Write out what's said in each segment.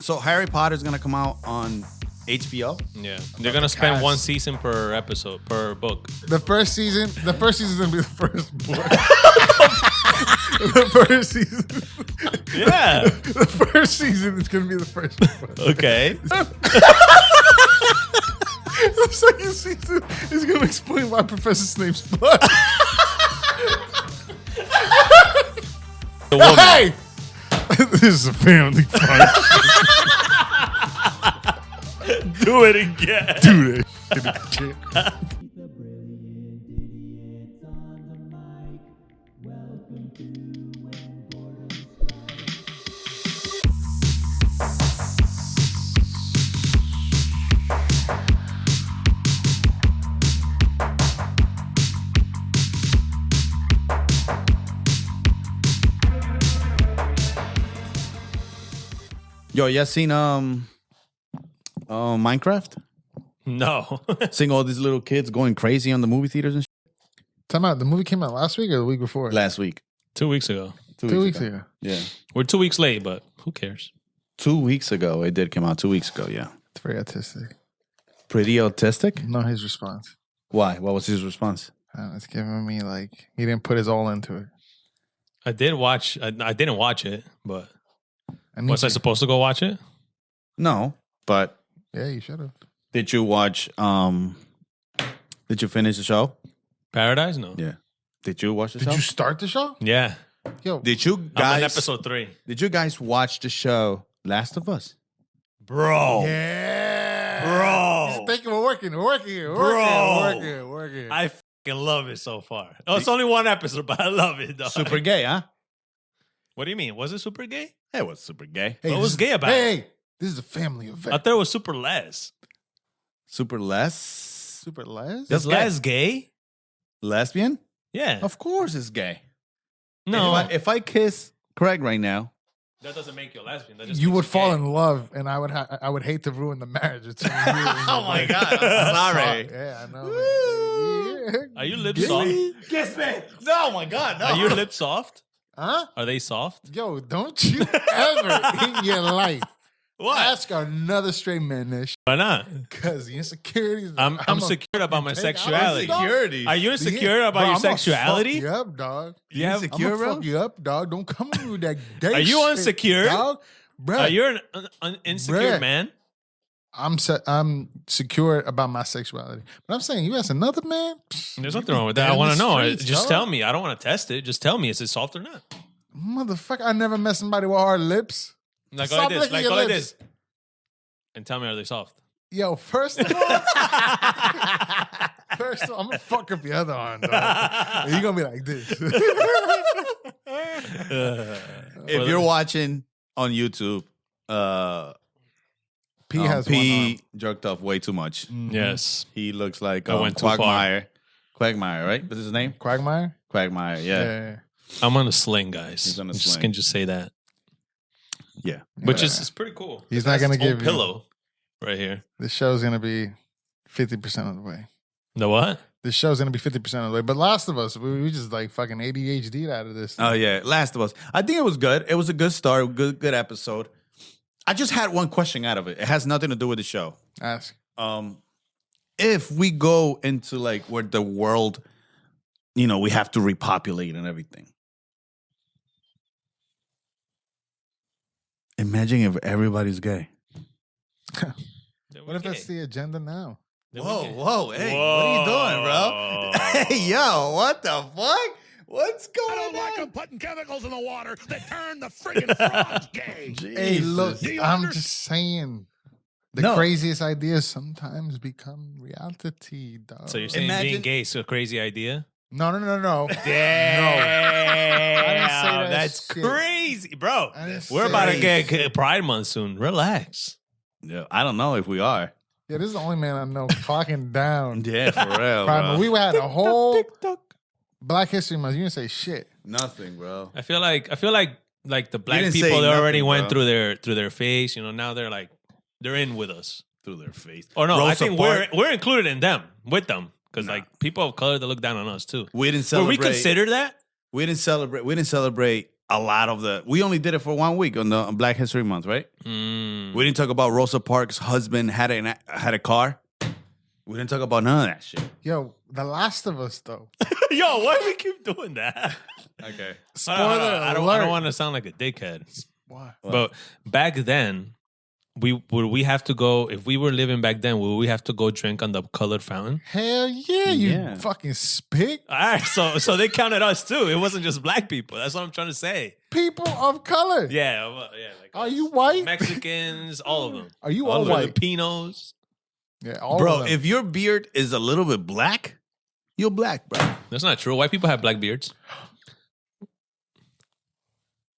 So Harry Potter's gonna come out on HBO. Yeah, they're gonna spend one season per episode per book. The first season is gonna be the first book. The first season. Yeah. The first season is gonna be the first book. Okay. The second season is gonna explain why Professor Snape's blood. The woman. Hey! This is a family fight. Do it again. Do that shit again. Yo, you seen Minecraft? No. Seeing all these little kids going crazy on the movie theaters and shit? Time out. The movie came out last week or the week before? Last week. 2 weeks ago. 2 weeks ago. Yeah. We're 2 weeks late, but who cares? 2 weeks ago. It did come out 2 weeks ago, yeah. It's very autistic. Pretty autistic? No, his response. Why? What was his response? It's giving me like he didn't put his all into it. I did watch. I didn't watch it, but I was I supposed to go watch it? No, but Yeah, you should have. did you watch, did you finish the show? Paradise? No. Yeah. Did you watch the Did show? you start the show? Yeah. Yo, Did you I'm on guys, episode 3. did you guys watch the show Last of Us? Bro. yeah, Bro. He's thinking we're working. I fucking love it so far. Oh, it's only one episode, but I love it, dog. Super gay, huh? What do you mean? Was it super gay? It was super gay. Hey, What was this- gay about it? Hey, this is a family event. I thought it was super less. Super less? Super les? That's Is Les gay? Lesbian? Yeah. Of course it's gay. No. If I kiss Craig right now, That doesn't make you a lesbian. That just You makes would fall gay. in love, and I would hate to ruin the marriage between you. And oh my God, I'm sorry. Yeah, I know. Man. Are you lips soft? Kiss me. No, oh my God, no. Are your lips soft? Huh? Are they soft? Yo, don't you ever in your life ask another straight man that shit. Why not? Because the insecurities. I'm secure about my take sexuality. out Insecurity. Are you insecure about your sexuality? Fuck you up, dog. Do you have, Insecure? I'm gonna fuck you up, dog. Don't come to me with that gay Are you shit, insecure? dog. Bruh, are you an insecure Bruh. man? I'm secure about my sexuality. But I'm saying you ask another man. There's nothing wrong with that. I in want to the know. streets, Just dog. tell me. I don't want to test it. Just tell me. Is it soft or not? Motherfucker, I never met somebody with hard lips. Like Stop this. licking Like your go like lips. this. And tell me, are they soft? Yo, first of all, I'm gonna fuck up your other arm, dog. And you're gonna be like this. If you're watching on YouTube, P has P jerked off way too much. Yes. He looks like I went too far. Quagmire, right? What's his name? Quagmire. Quagmire, yeah. I'm on a sling, guys. He's on a Just sling. can just say that. Yeah. Which is it's pretty cool. He's It not has gonna its own give you- pillow right here. This show's gonna be 50% of the way. The what? This show's gonna be 50% of the way. But Last of Us, we just like fucking ADHD'd out of this. Oh yeah, Last of Us. I think it was good. It was a good start, good episode. I just had one question out of it. It has nothing to do with the show. Ask. If we go into like where the world, we have to repopulate and everything. Imagine if everybody's gay. What if that's the agenda now? Whoa, hey, what are you doing, bro? Hey, yo, what the fuck? What's going on? I don't like them putting chemicals in the water that turn the friggin' frogs gay. Hey, look, Do you I'm under- just saying. The No. craziest ideas sometimes become reality, dog. So you're saying being Imagine- gay is a crazy idea? No. Damn. I didn't say that That's shit. crazy, bro. I didn't We're about to say- get Pride Month soon. Relax. Yeah, I don't know if we are. Yeah, this is the only man I know clocking down. Yeah, for real, Pride bro. Month. We had a whole Black History Month. You didn't say shit. Nothing, bro. I feel like the black didn't say people they already nothing, went bro. through their phase. Now they're in with us. Through their face. Or no, I Rosa think Parks. we're included in them with them because Nah. people of color that look down on us too. We didn't Were celebrate. we consider that? We didn't celebrate. We didn't celebrate a lot of the. We only did it for 1 week on Black History Month, right? We didn't talk about Rosa Parks' husband had a car. We didn't talk about none of that shit. Yo, The Last of Us, though. Yo, why do we keep doing that? Okay. Spoiler I don't alert. want to sound like a dickhead. Why? But back then, we have to go, if we were living back then, would we have to go drink on the colored fountain? Hell yeah, you Yeah. fucking spit. All right, so they counted us too. It wasn't just black people. That's what I'm trying to say. People of color. Yeah, well, yeah. Like Are you white? Mexicans, all of them. Are you all all of white? Filipinos. Yeah, all Bro, of them. if your beard is a little bit black, you're black, bro. That's not true. White people have black beards.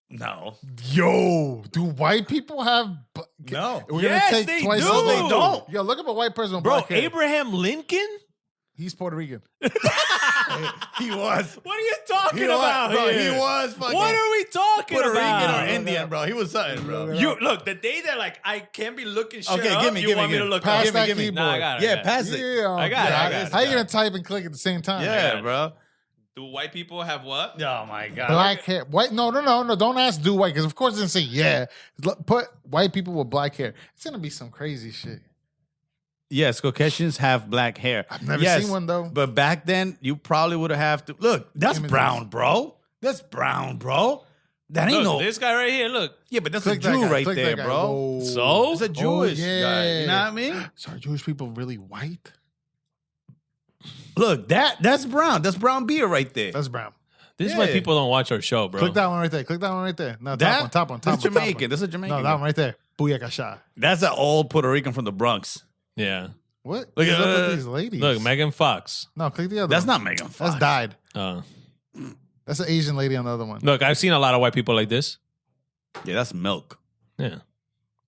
No. Yo, do white people have... No. We're Yes, gonna they take twice. do. as They long. don't. Yo, look up a white person with Bro, black hair. Abraham Lincoln? He's Puerto Rican. He was. What are you talking He about was, bro. here? He was fucking What are we talking Puerto about? Rican or Indian, bro. He was something, bro. You look, the day that like I can't be looking shit Okay, up, give me, you give me, want me give to me. look Pass up. that give me. keyboard. Nah, I got it. Yeah, pass it. Yeah, I got it, I got it. How you gonna type and click at the same time? Yeah, it. bro. Do white people have what? Oh my god. Black hair. White? No. Don't ask do white because of course it didn't say yeah. Put white people with black hair. It's gonna be some crazy shit. Yes, Caucasians have black hair. I've never Yes, seen one though. But back then, you probably would have to look. That's Images. brown, bro. That's brown, bro. That ain't Look, no. this guy right here, look. Yeah, but that's Click a that Jew guy, right click that there, guy. bro. Whoa. So? It's a Jewish yeah. guy. You know what I mean? So are Jewish people really white? Look, that's brown. That's brown beer right there. That's brown. This is why Yeah. people don't watch our show, bro. Click that one right there. Click that one right there. No, That- top one. That's Jamaican. That's a No, Jamaican. that one right there. Booyakasha. That's an old Puerto Rican from the Bronx. Yeah. What? Look What's at up with these ladies? Look, Megan Fox. No, click the other That's one. not Megan Fox. That's dyed. Uh, That's an Asian lady on the other one. look, I've seen a lot of white people like this. Yeah, that's milk. Yeah.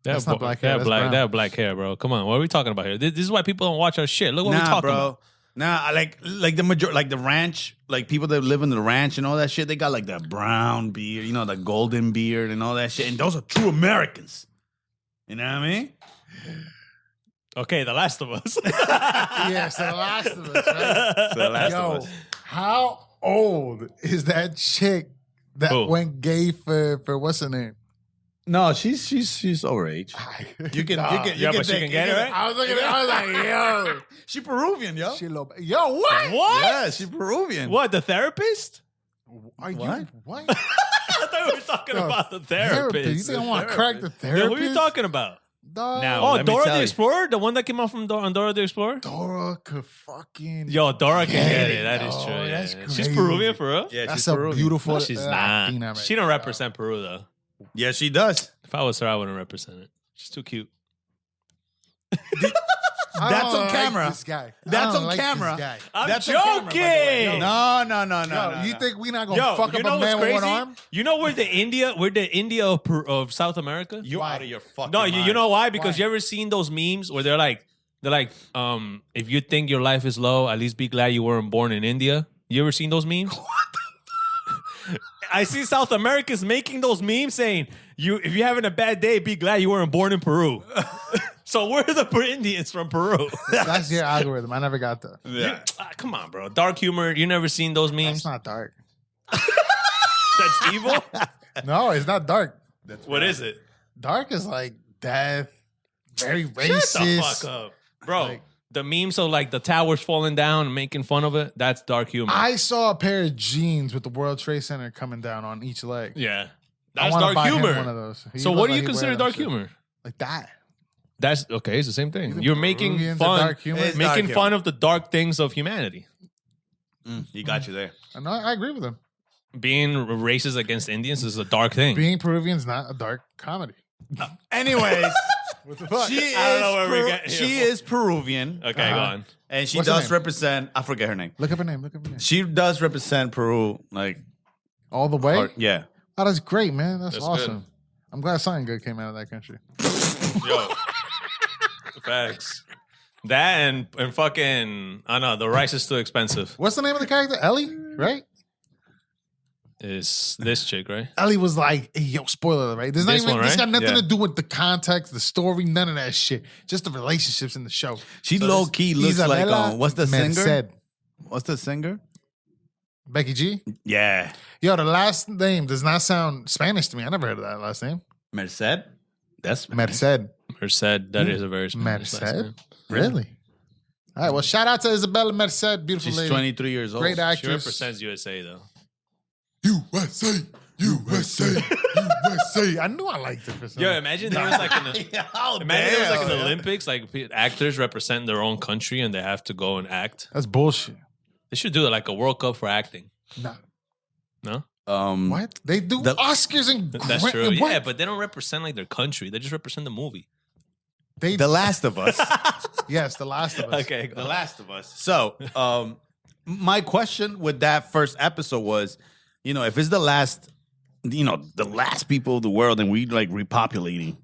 That's not black hair, that's brown. They have black hair, bro. Come on. What are we talking about here? This is why people don't watch our shit. Look what we're Nah, talking bro. about. Nah, like the majority, like the ranch, like people that live in the ranch and all that shit. They got like that brown beard, you know, the golden beard and all that shit. And those are true Americans. You know what I mean? Okay, The Last of Us. Yes, The Last of Us, right? So the last Yo, of us. how old is that chick that Who? went gay for what's her name? No, she's our age. You can, Nah. Yeah, but she can get it, right? I was looking at I was like, yo. She Peruvian, yo. Yo, what? What? Yeah, she Peruvian. What, the therapist? Are you What? what? I thought we were talking about the therapist. You think I want to crack the Yo, therapist? who are you talking about? Dog. Now- Oh, let me Dora tell the you. Explorer? The one that came out from on Dora the Explorer? Dora could fucking. Yo, Dora can Get get it, it. That is dog. true. Yeah, That's yeah. She's crazy. Peruvian for real? Yeah, That's she's a Peruvian. No, beautiful. she's Latina not. right She don't there. represent Peru, though. Yeah, she does. If I was her, I wouldn't represent it. She's too cute. I That's don't on like camera. This guy. I That's don't on like camera. This guy. I'm That's on camera, by the way. joking. No. Yo, you think we not gonna Yo, fuck you up know a what's man with crazy? one arm? You know we're the India of South America? You're Why? out of your fucking No, mind. you know why? Because Why? you ever seen those memes where they're like, if you think your life is low, at least be glad you weren't born in India. You ever seen those memes? I see South Americans making those memes saying, if you're having a bad day, be glad you weren't born in Peru. So we're the Indians from Peru. That's your algorithm. I never got that. Yeah. Come on, bro. Dark humor. You never seen those memes? That's not dark. That's evil? No, it's not dark. What is it? Dark is like death, very Shut racist. the fuck up. Bro, Like- the memes of like the towers falling down and making fun of it, that's dark humor. I saw a pair of jeans with the World Trade Center coming down on each leg. yeah. I That's wanna dark buy him humor. one of those. He So look what do like you he consider wear that dark shit. humor? Like that. That's okay, it's the same thing. think You're making Peruvians are fun dark humor? It's making dark fun humor. of the dark things of humanity. He got you there. And I agree with him. Being racist against Indians is a dark thing. Being Peruvian's not a dark comedy. Anyways, What the fuck? she I don't know where we're is getting here she from. is Peruvian. Okay, go on. And she What's her does name? represent. I forget her name. Look up her name. Look up her name. She does represent Peru. Like, All the way? yeah. Oh, that's great, man. That's That's awesome. good. I'm glad something good came out of that country. Yo. Facts. That and fucking I don't know, the rice is too expensive. What's the name of the character? Ellie, right? Is this chick, right? Ellie was like, hey, yo, spoiler alert, right? There's not This even, one, this right? got nothing Yeah. to do with the context, the story, none of that shit. Just the relationships in the show. She So low this key looks like Isabella what's the singer? Merced. What's the singer? Becky G? Yeah. Yo, the last name does not sound Spanish to me. I never heard of that last name. Merced? That's Merced. Merced, that is a very Spanish last Merced? name. Really? All right. Well, shout out to Isabella Merced. Beautiful She's lady. 23 years old. Great She actress. represents USA, though. USA. USA. USA. I knew I liked it for some Yo, reason. imagine there was like Oh, imagine there was like an damn. Olympics, like actors represent their own country and they have to go and act. That's bullshit. They should do it like a World Cup for acting. No. No? What? They do The- Oscars and That's true. and what? Yeah, but they don't represent like their country. They just represent the movie. They The Last of Us. yes, The Last of Us. Okay. The Last of Us. So, my question with that first episode was, if it's the last, the last people of the world and we like repopulating,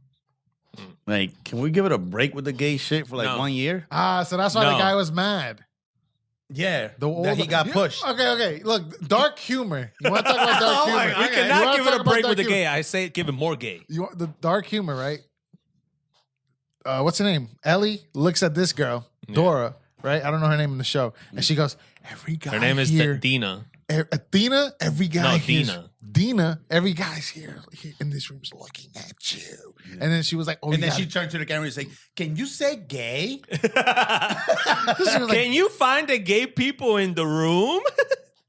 like, can we give it a break with the gay shit for like No. 1 year? So that's why the No. guy was mad. Yeah. The That he got Yeah, pushed. Okay. Look, dark humor. You want to talk about dark Oh humor? my We God. You cannot wanna give talk it a about break dark with the humor? gay. I say give it more gay. You want the dark humor, right? What's her name? Ellie looks at this girl, Dora, right? I don't know her name in the show, and she goes, "Every guy Her name is here, Dina. Athena. Every guy No, here, Dina. Dina. Every guy's here in this room is looking at you." And then she was like, "Oh, And you then gotta-" she turned to the camera and said, "Can you say gay?" She was like, Can you find the gay people in the room?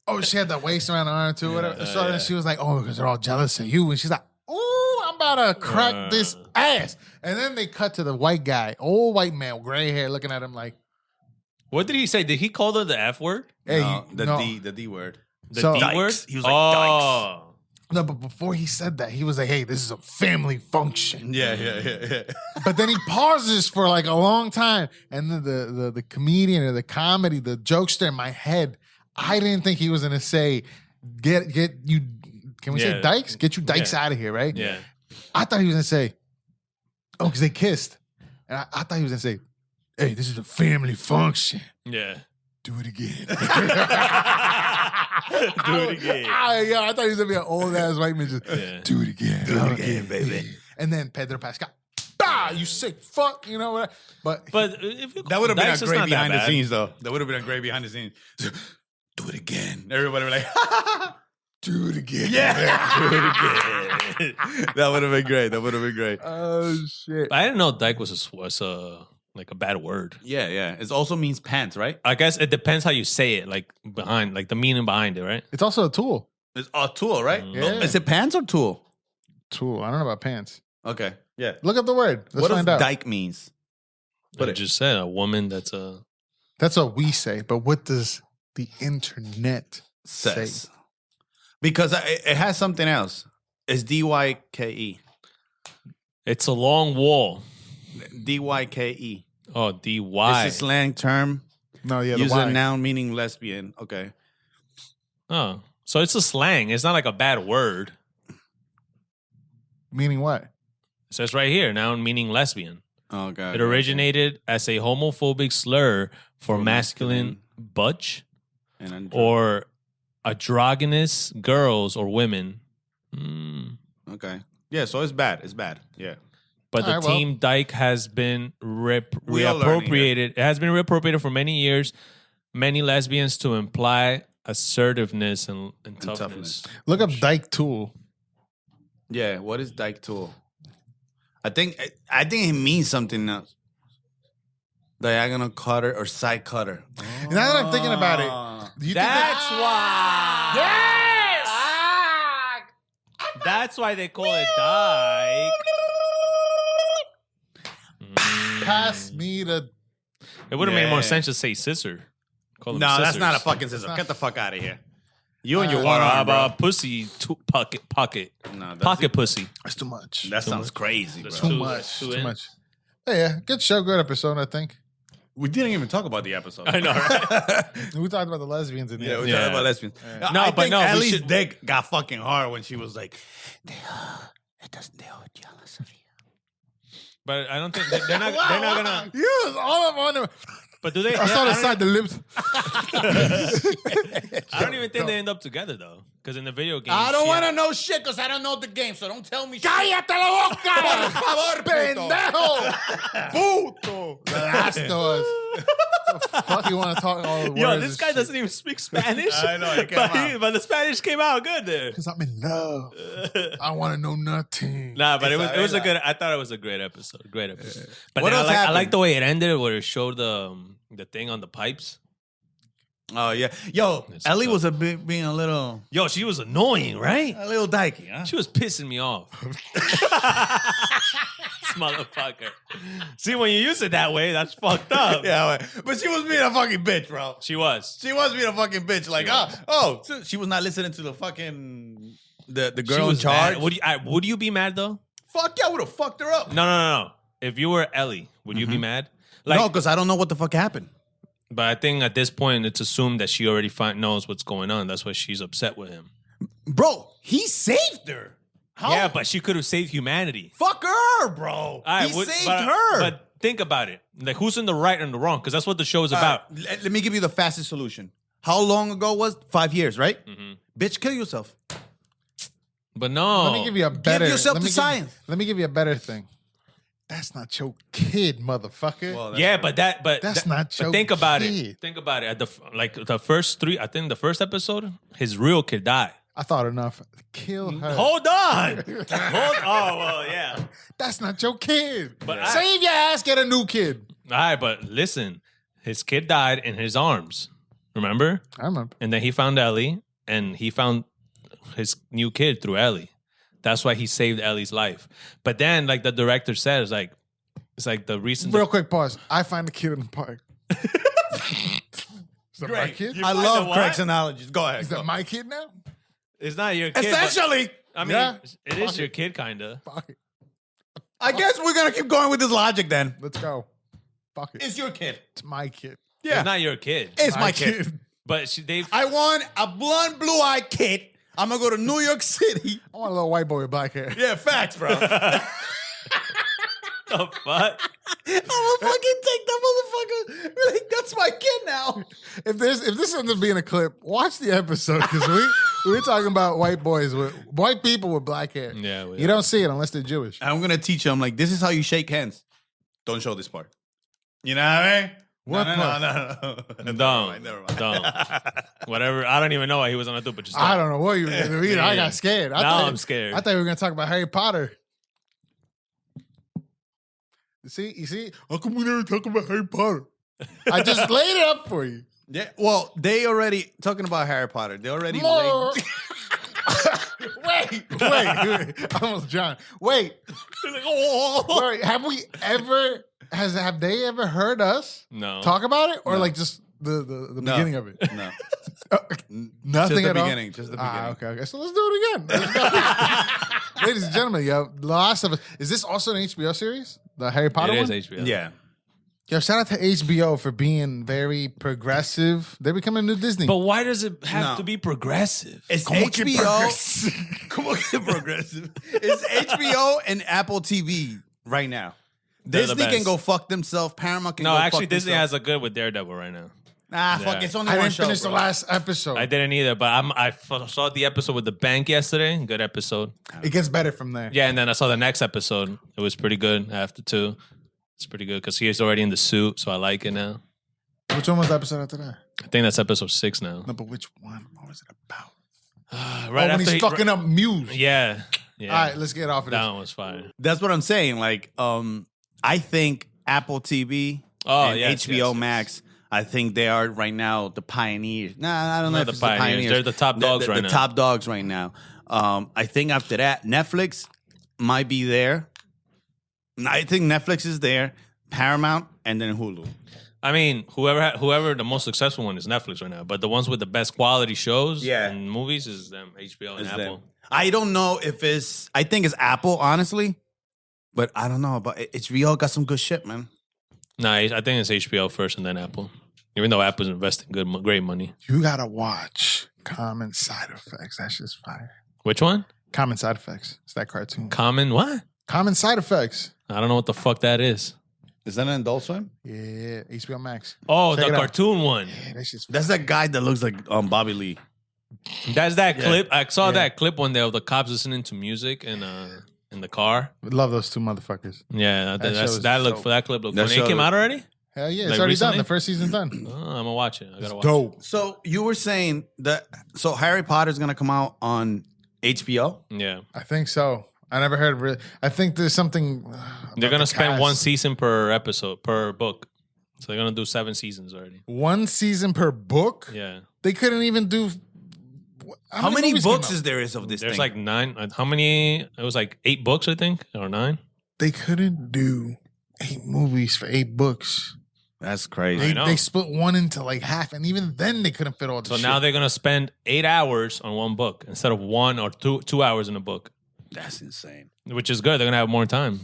oh, she had that waist around her arm too. Whatever. So then she was like, "Oh, because they're all jealous of you." And she's like, "Oh, I'm about to crack this ass." And then they cut to the white guy, old white man, gray hair, looking at him like, What did he say? Did he call her the F word? "Hey, No, the no. D word. The So- D Dykes. word? He was like, Dykes. No, but before he said that, he was like, "Hey, this is a family function." Yeah. But then he pauses for like a long time, and then the comedian or the comedy, the jokester in my head, I didn't think he was gonna say, "Get you." Can we say Yeah. Dykes? Get you Dykes Yeah. out of here, right? Yeah. I thought he was gonna say, "Oh, because they kissed," and I thought he was gonna say, "Hey, this is a family function. Yeah. Do it again." Do it again. Yeah, I thought he was gonna be an old ass white man. Just, Yeah. do it again. Do it again, baby. And then Pedro Pascal, you sick fuck, you know what? But If you That would have been Dykes, a it's great not that behind the bad. scenes, though. That would have been a great behind the scenes. Do it again. Everybody would like, do it again. Yeah. Do it again. That would have been great. That would have been great. oh shit. I didn't know dyke was like a bad word. Yeah. It also means pants, right? I guess it depends how you say it, like the meaning behind it, right? It's also a tool. It's a tool, right? Yeah. Is it pants or tool? Tool. I don't know about pants. Okay. Yeah. Look up the word. Let's what does find out. dyke means? But it just said a woman that's a. That's what we say, but what does the internet Says. say? Because it has something else. It's DYKE. It's a long wall. DYKE. Oh, DY. It's a slang term. No, yeah, the Use a Y. noun meaning lesbian. Okay. Oh, so it's a slang. It's not like a bad word. Meaning what? It says right here, noun meaning lesbian. Oh, God. It originated as a homophobic slur for masculine butch And or androgynous girls or women. okay. Yeah, so it's bad. It's bad. Yeah. But the All right, well. team dyke has been We are learning reappropriated. It has been reappropriated for many years. Many lesbians to imply assertiveness and toughness. Look up dyke tool. Yeah. What is dyke tool? I think it means something else. Diagonal cutter or side cutter. And now that I'm thinking about it, do you That's think why. Yes! That's why they call it dyke. pass me the It would have made more Yeah. sense to say scissor. Call them No, that's scissors. not a fucking scissor. Get the fuck out of here. You and your Or one how arm, bro. about pussy pocket No, that's pocket pussy. That's too much. That sounds crazy, bro. That's too too- much. too Too in. much. Yeah, good show, good episode, I think. We didn't even talk about the episode. I know, right? We talked about the lesbians in Yeah, there. we Yeah. talked about lesbians. No, I but think no, we Ellie's should- dick got fucking hard when she was like, they're jealous of you. But I don't think they're not gonna. Yes, all of on them. But do they? I saw the I don't- side, the lips. I don't even think they end up together though, because in the video game, I don't she- want to know shit because I don't know the game, so don't tell me shit. ¡Cállate la boca! Por favor, puto. ¡Pendejo! ¡Puto! The Last of Us. Fuck, you want to talk all the words? Yo, this guy doesn't even speak Spanish. I know, it came out. but the Spanish came out good there. Because I'm in love. I want to know nothing. Nah, but it was a good. I thought it was a great episode. Great episode. But What then else I happened? like the way it ended, where it showed the thing on the pipes. Oh yeah, yo, It's Ellie tough. was being a little She was annoying, right? dykey, huh? She was pissing me off. This motherfucker. See, when you use it that way, that's fucked up. Yeah, but she was being a fucking bitch, bro. She was. She was being a fucking bitch. Like, so she was not listening to the fucking the She girl in was charge. mad. Would you be mad though? Fuck yeah, I would have fucked her up. No. If you were Ellie, would you be mad? No, because I don't know what the fuck happened. But I think at this point, it's assumed that she already knows what's going on. That's why she's upset with him. Bro, he saved her. How? Yeah, but she could have saved humanity. Fuck her, bro. He saved her. But think about it. Like, who's in the right and the wrong? Because that's what the show is about. All right, let me give you the fastest solution. How long ago was 5 years, right? Mm-hmm. Bitch, kill yourself. But no. Let me give you a better. yourself let to me give- science. Let me give you a better thing. That's not your kid, motherfucker. Well, Yeah, but That's not your But think about kid. it. Think about it. At the first three, I think the first episode, his real kid died. I thought enough. Kill her. Hold on. Oh, well, yeah. That's not your kid. But Save your ass, get a new kid. All right, but listen. His kid died in his arms. Remember? I remember. And then he found Ellie, and he found his new kid through Ellie. That's why he saved Ellie's life. But then, like the director said, it's like the reason. Real quick pause. I find the kid in the park. Is that my kid? I find love the what? Craig's analogies. Go ahead. Is that my kid now? It's not your kid. Essentially, I mean, Yeah. it is your kid, kind of. Fuck it. I guess we're gonna keep going with this logic then. Let's go. Fuck it. It's your kid. It's my kid. Yeah, It's not your kid. it's my kid. But they. I want a blonde, blue-eyed kid. I'm gonna go to New York City. I want a little white boy with black hair. Yeah, facts, bro. The fuck? I'm gonna fucking take that motherfucker. We're like, that's my kid now. If this ends up being a clip, watch the episode because we're talking about white people with black hair. Yeah, we You are. don't see it unless they're Jewish. I'm gonna teach him like this is how you shake hands. Don't show this part. You know what I mean? What no. Don't. Never mind. Don't. Whatever. I don't even know what he was gonna do, but just I don't know what you were going to do. I got scared. Now I'm scared. I thought we were going to talk about Harry Potter. You see? How come we never talk about Harry Potter? I just laid it up for you. Yeah. Well, they already talking about Harry Potter. They already More. laid. Wait. I almost John. Wait. Wait. Have they ever heard us No. talk about it? Or like just the No. beginning of it? No. Nothing Just the at all? beginning. Just the beginning. Okay. So let's do it again. Ladies and gentlemen, the last of us. Is this also an HBO series? The Harry Potter It one? is HBO. Yeah. Yo, shout out to HBO for being very progressive. They're becoming new Disney. But why does it have No. to be progressive? It's Como que HBO. Como que progressive. It's HBO and Apple TV right now. They're the Disney can best. go fuck themselves. Paramount can No, go actually, fuck Disney themselves. has a good with Daredevil right now. Fuck. Yeah. It's only I one didn't show, finish the bro. last episode. I didn't either, but I saw the episode with the bank yesterday. Good episode. It gets better from there. Yeah, and then I saw the next episode. It was pretty good after 2. It's pretty good because he's already in the suit, so I like it now. Which one was the episode after that? I think that's episode 6 now. No, but which one? What was it about? Right when after he's fucking up Muse. Yeah. All right, let's get off of That this. one was fire. That's what I'm saying. Like, I think Apple TV and yes, HBO yes. Max, I think they are right now the pioneers. Nah, I don't know They're if the it's the pioneers. pioneers. They're the top dogs right the now. top dogs right now. I think after that, Netflix might be there. I think Netflix is there, Paramount, and then Hulu. I mean, whoever the most successful one is Netflix right now, but the ones with the best quality shows and movies is them, HBO and Is Apple. them. I don't know if it's. I think it's Apple, honestly, but I don't know. But HBO got some good shit, man. Nah, I think it's HBO first and then Apple. Even though Apple's investing great money. You gotta watch Common Side Effects. That's just fire. Which one? Common Side Effects. It's that cartoon. Common what? Common Side Effects. I don't know what the fuck that is. Is that an Adult Swim? Yeah, HBO Max. Oh, Check the it out. cartoon one. Yeah, that's just That's that guy that looks like Bobby Lee. That's that clip. I saw that clip one day of the cops listening to music in the car. love those two motherfuckers. Yeah, That show is that so- clip looked That funny. show It came look- out already? Hell yeah, it's Like already recently? done. The first season's done. Oh, I'm gonna watch it. I gotta watch Dope. So you were saying that Harry Potter's gonna come out on HBO? it. Yeah. I think so. I never heard. I think there's something. They're about gonna the spend cast. one season per episode, per book. So they're gonna do 7 seasons already. One season per book. Yeah. They couldn't even do. How many movies came books out? is there of this There's thing? like 9. How many? It was like 8 books, I think, or 9. They couldn't do 8 movies for 8 books. That's crazy. They, know. they split one into like half, and even then they couldn't fit all the So shit. now they're gonna spend 8 hours on one book instead of 1 or 2 hours in a book, That's insane. which is good. They're gonna have more time.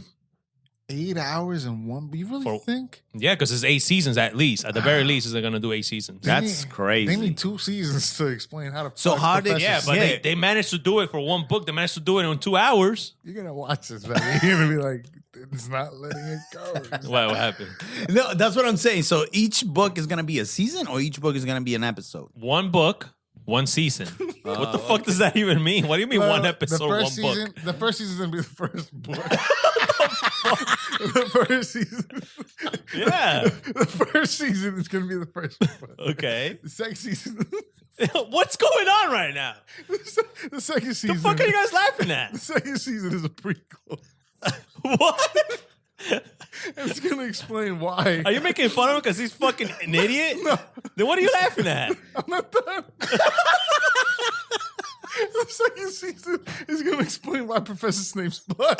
8 hours in one. You really For- think? Yeah, because it's 8 seasons at least. At the very least, they're gonna do 8 seasons. That's crazy. They need 2 seasons to explain how to. So fuck how did- Professor Yeah, but Snape. they managed to do it for one book. They managed to do it in 2 hours. You're gonna watch this, baby. You're gonna be like, it's not letting it go. What happened? No, that's what I'm saying. So each book is gonna be a season, or each book is gonna be an episode. One book, one season. What the fuck does that even mean? What do you mean one episode, the one first book? season, The first season is gonna be the first book. The first season. Yeah. The first season is gonna be the first book. Okay. The second season. What's going on right now? The second season. The fuck are you guys laughing The at? second season is a prequel. What? It's gonna explain why. Are you making fun of him because he's fucking an idiot? No. Then what are you laughing at? I'm not done. The second season is gonna explain why Professor Snape's blood.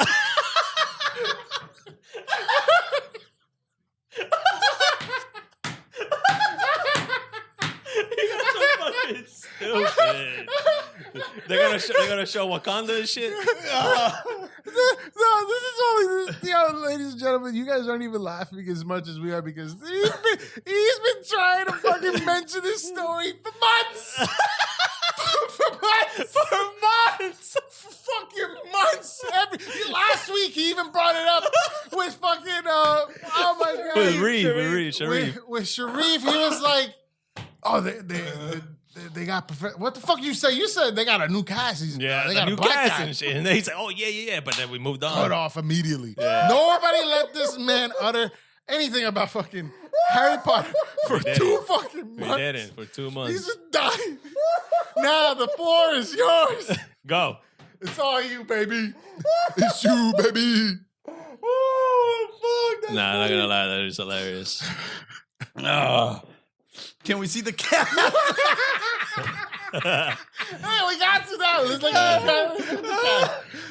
Fucking stupid. They're gonna show Wakanda and shit. No, this is only ladies and gentlemen, you guys aren't even laughing as much as we are because he's been trying to fucking mention this story for months. For fucking months. Last week he even brought it up with fucking oh my god. With Sharif. With Sharif, he was like, oh, they got what the fuck you say? You said they got a new cast. Yeah, they the got new a black cast guy. and shit. And then he's like, oh yeah. But then we moved on. Cut off immediately. Nobody let this man utter anything about fucking Harry Potter for did 2 it. fucking We months. did it for 2 He's months. just dying. Now the floor is yours. Go. It's all you, baby. It's you, baby. Oh, fuck. Nah, I'm not gonna lie. That is hilarious. Can we see the cat? Hey, we got to that.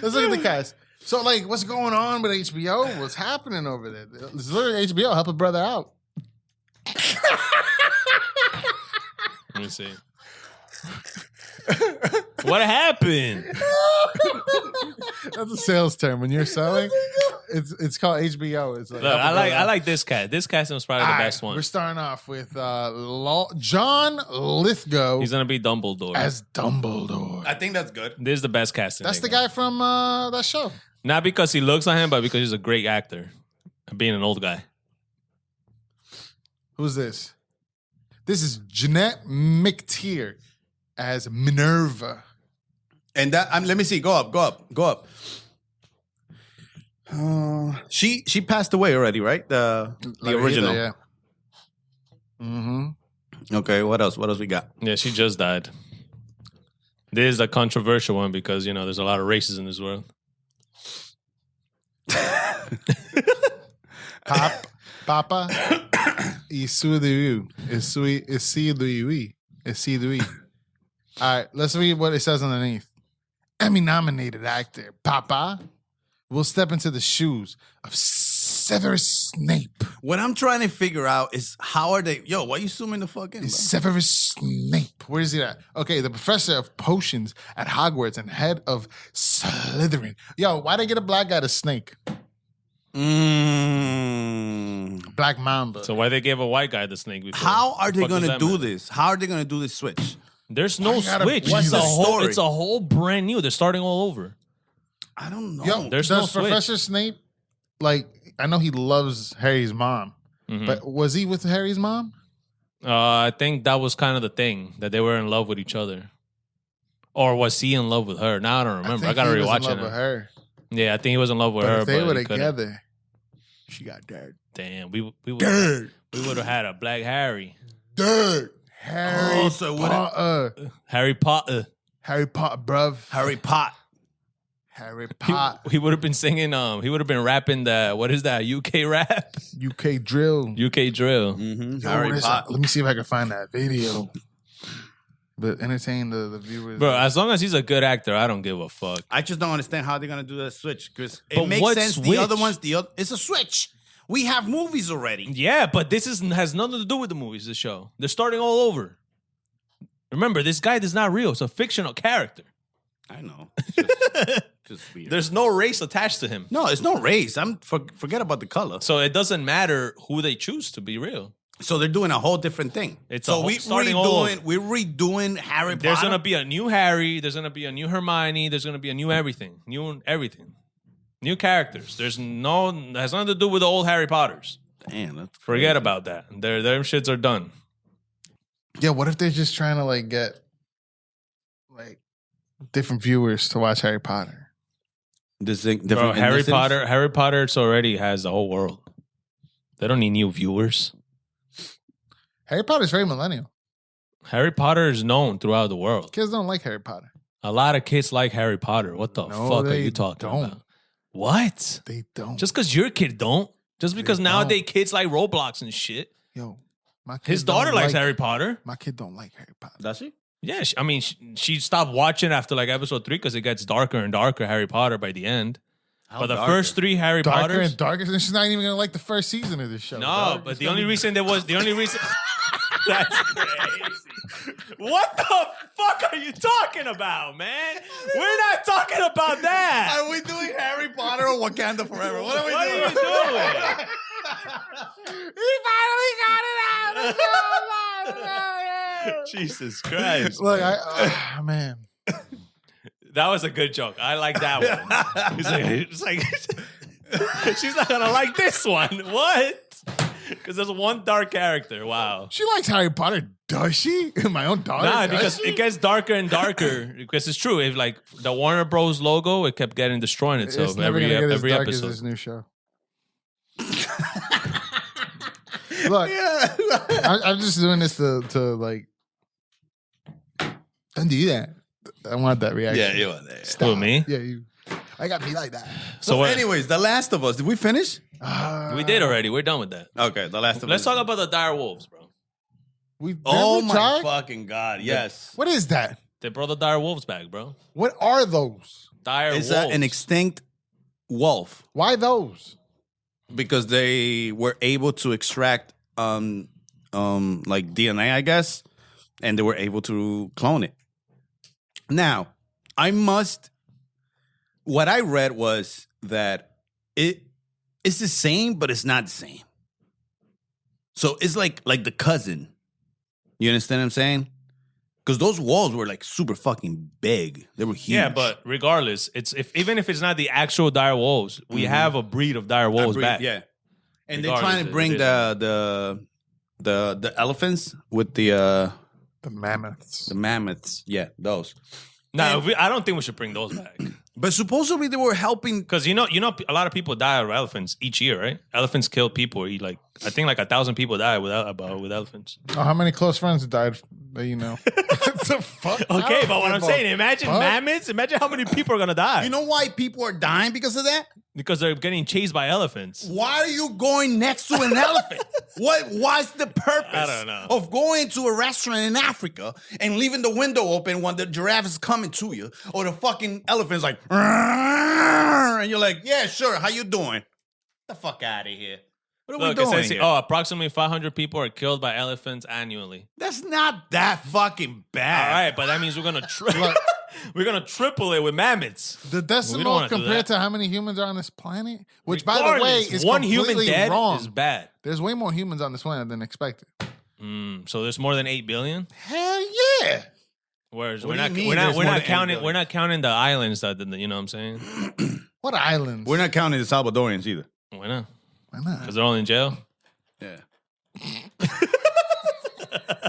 Let's look at the cast. So, like, what's going on with HBO? What's happening over there? It's literally HBO. Help a brother out. Let me see. What happened? That's a sales term. When you're selling, it's called HBO. It's like, Look, help a I brother out. like this cat. This cat was probably the All right, best one. We're starting off with John Lithgow He's gonna be Dumbledore. as Dumbledore. I think that's good. This is the best casting. That's the they got. guy from that show. Not because he looks like him, but because he's a great actor. Being an old guy. Who's this? This is Jeanette McTeer as Minerva. And that let me see. Go up. She passed away already, right? The original. Yeah. Mm-hmm. Okay. What else? What else we got? Yeah, she just died. This is a controversial one because, there's a lot of races in this world. Papa. Isudu. All right, let's read what it says underneath. Emmy-nominated actor Papa will step into the shoes of Severus Snape. What I'm trying to figure out is how are they? Yo, why you zooming the fuck in? Bro? Severus Snape. Where is he at? Okay, the professor of potions at Hogwarts and head of Slytherin. Yo, why they get a black guy to Snake? Black Mamba. So why they gave a white guy the snake before? How are they Fuck does gonna that do matter? this? How are they gonna do this switch? There's no Why you gotta switch. be It's the a whole. story? It's a whole brand new. They're starting all over. I don't know. Yo, There's does no switch. Professor Snape, like, I know he loves Harry's mom, but was he with Harry's mom? I think that was kind of the thing, that they were in love with each other. Or was he in love with her? Now I don't remember. I think gotta he was in rewatch love it. with her. Yeah, I think he was in love with But her. if they were he couldn't. together, She got dirt. Damn, we would Dirt. have had a Black Harry. Dirt. Harry Oh, so what- Potter. Harry Potter. Harry Potter, bruv. Harry Potter. Harry Potter. He would have been singing. He would have been rapping the what is that? UK rap. UK drill. UK drill. Yo, Harry Potter. let me see if I can find that video. But entertain the viewers. Bro, as long as he's a good actor, I don't give a fuck. I just don't understand how they're gonna do that switch because But it makes what sense. switch? The other ones, it's a switch. We have movies already. Yeah, but this has nothing to do with the movies. The show. They're starting all over. Remember, this guy is not real. It's a fictional character. I know. Just weird. There's no race attached to him. No, it's no race. Forget about the color. So it doesn't matter who they choose to be real. So they're doing a whole different thing. It's so we're redoing Harry Potter. There's gonna be a new Harry. There's gonna be a new Hermione. There's gonna be a new everything. New everything. New characters. It has nothing to do with the old Harry Potters. Damn, that's Forget crazy. about that. Their shits are done. Yeah, what if they're just trying to like get like different viewers to watch Harry Potter? This thing, Bro, different Harry ethnicities? Potter. Harry Potter already has the whole world. They don't need new viewers. Harry Potter's very millennial. Harry Potter is known throughout the world. Kids don't like Harry Potter. A lot of kids like Harry Potter. What the No, fuck are they you talking don't. about? What? They don't. Just because your kid don't? Just because nowadays kids like Roblox and shit? Yo, my kid His daughter don't likes like Harry Potter. My kid don't like Harry Potter. Does she? Yeah, she stopped watching after like episode 3 because it gets darker and darker Harry Potter by the end. How But the darker? first 3 Harry Darker Potters. and darker. And she's not even gonna like the first season of this show. No, dog. but It's the gonna only be- reason That's crazy. What the fuck are you talking about, man? We're not talking about that. Are we doing Harry Potter or Wakanda Forever? What are we What are doing? you doing? He finally got it out. Jesus Christ. Look, man. That was a good joke. I like that one. It's like she's not gonna like this one. What? Because there's one dark character. Wow. She likes Harry Potter, does she? My own daughter. Nah, does because she? it gets darker and darker. Because it's true. If like the Warner Bros logo, it kept getting destroying itself it's never every gonna get as dark episode. as this new show. Look, I'm just doing this to like. Don't do that. I want that reaction. Yeah, you are there. Stop. Who, me? Yeah, you. I got me like that. So, what- anyways, The Last of Us. Did we finish? We did already. We're done with that. Okay, The Last of Let's Us. talk about the Dire Wolves, bro. Oh we my tried? fucking god! Yes. What is that? They brought the Dire Wolves back, bro. What are those? Dire It's Wolves. an extinct wolf Why those? because they were able to extract like DNA, I guess, and they were able to clone it. Now, what I read was that it's the same, but it's not the same. So it's like the cousin. You understand what I'm saying? Because those walls were like super fucking big. They were huge. Yeah, but regardless, even if it's not the actual Dire Wolves, we have a breed of Dire Wolves back. Yeah. And they're Regardless, trying to bring it the elephants with the The mammoths. mammoths. Yeah, those. No, I don't think we should bring those back. But supposedly they were helping. Because you know, a lot of people die of elephants each year, right? Elephants kill people. I think like 1,000 people die with elephants. Oh, how many close friends died that you know? What the fuck? Okay, but what I'm saying, imagine mammoths. Imagine how many people are gonna die. You know why people are dying because of that? Because they're getting chased by elephants. Why are you going next to an elephant? What's the purpose I don't know. of going to a restaurant in Africa and leaving the window open when the giraffe is coming to you, or the fucking elephant's like, and you're like, yeah, sure, how you doing? Get the fuck out of here. What are Look, we it doing says here? approximately 500 people are killed by elephants annually. That's not that fucking All bad. right, but that means we're gonna we're gonna triple it with mammoths. The We don't decimal wanna do compared that. to how many humans are on this planet, which by the way Regardless, is one human completely dead wrong. is bad. There's way more humans on this planet than expected. So there's more than 8 billion. Hell yeah! Whereas What we're do you not mean there's more than 8 counting billion? we're not counting the islands that you know what I'm saying. What islands? We're not counting the Salvadorians either. Why not? Why not? Because they're all in jail. Yeah.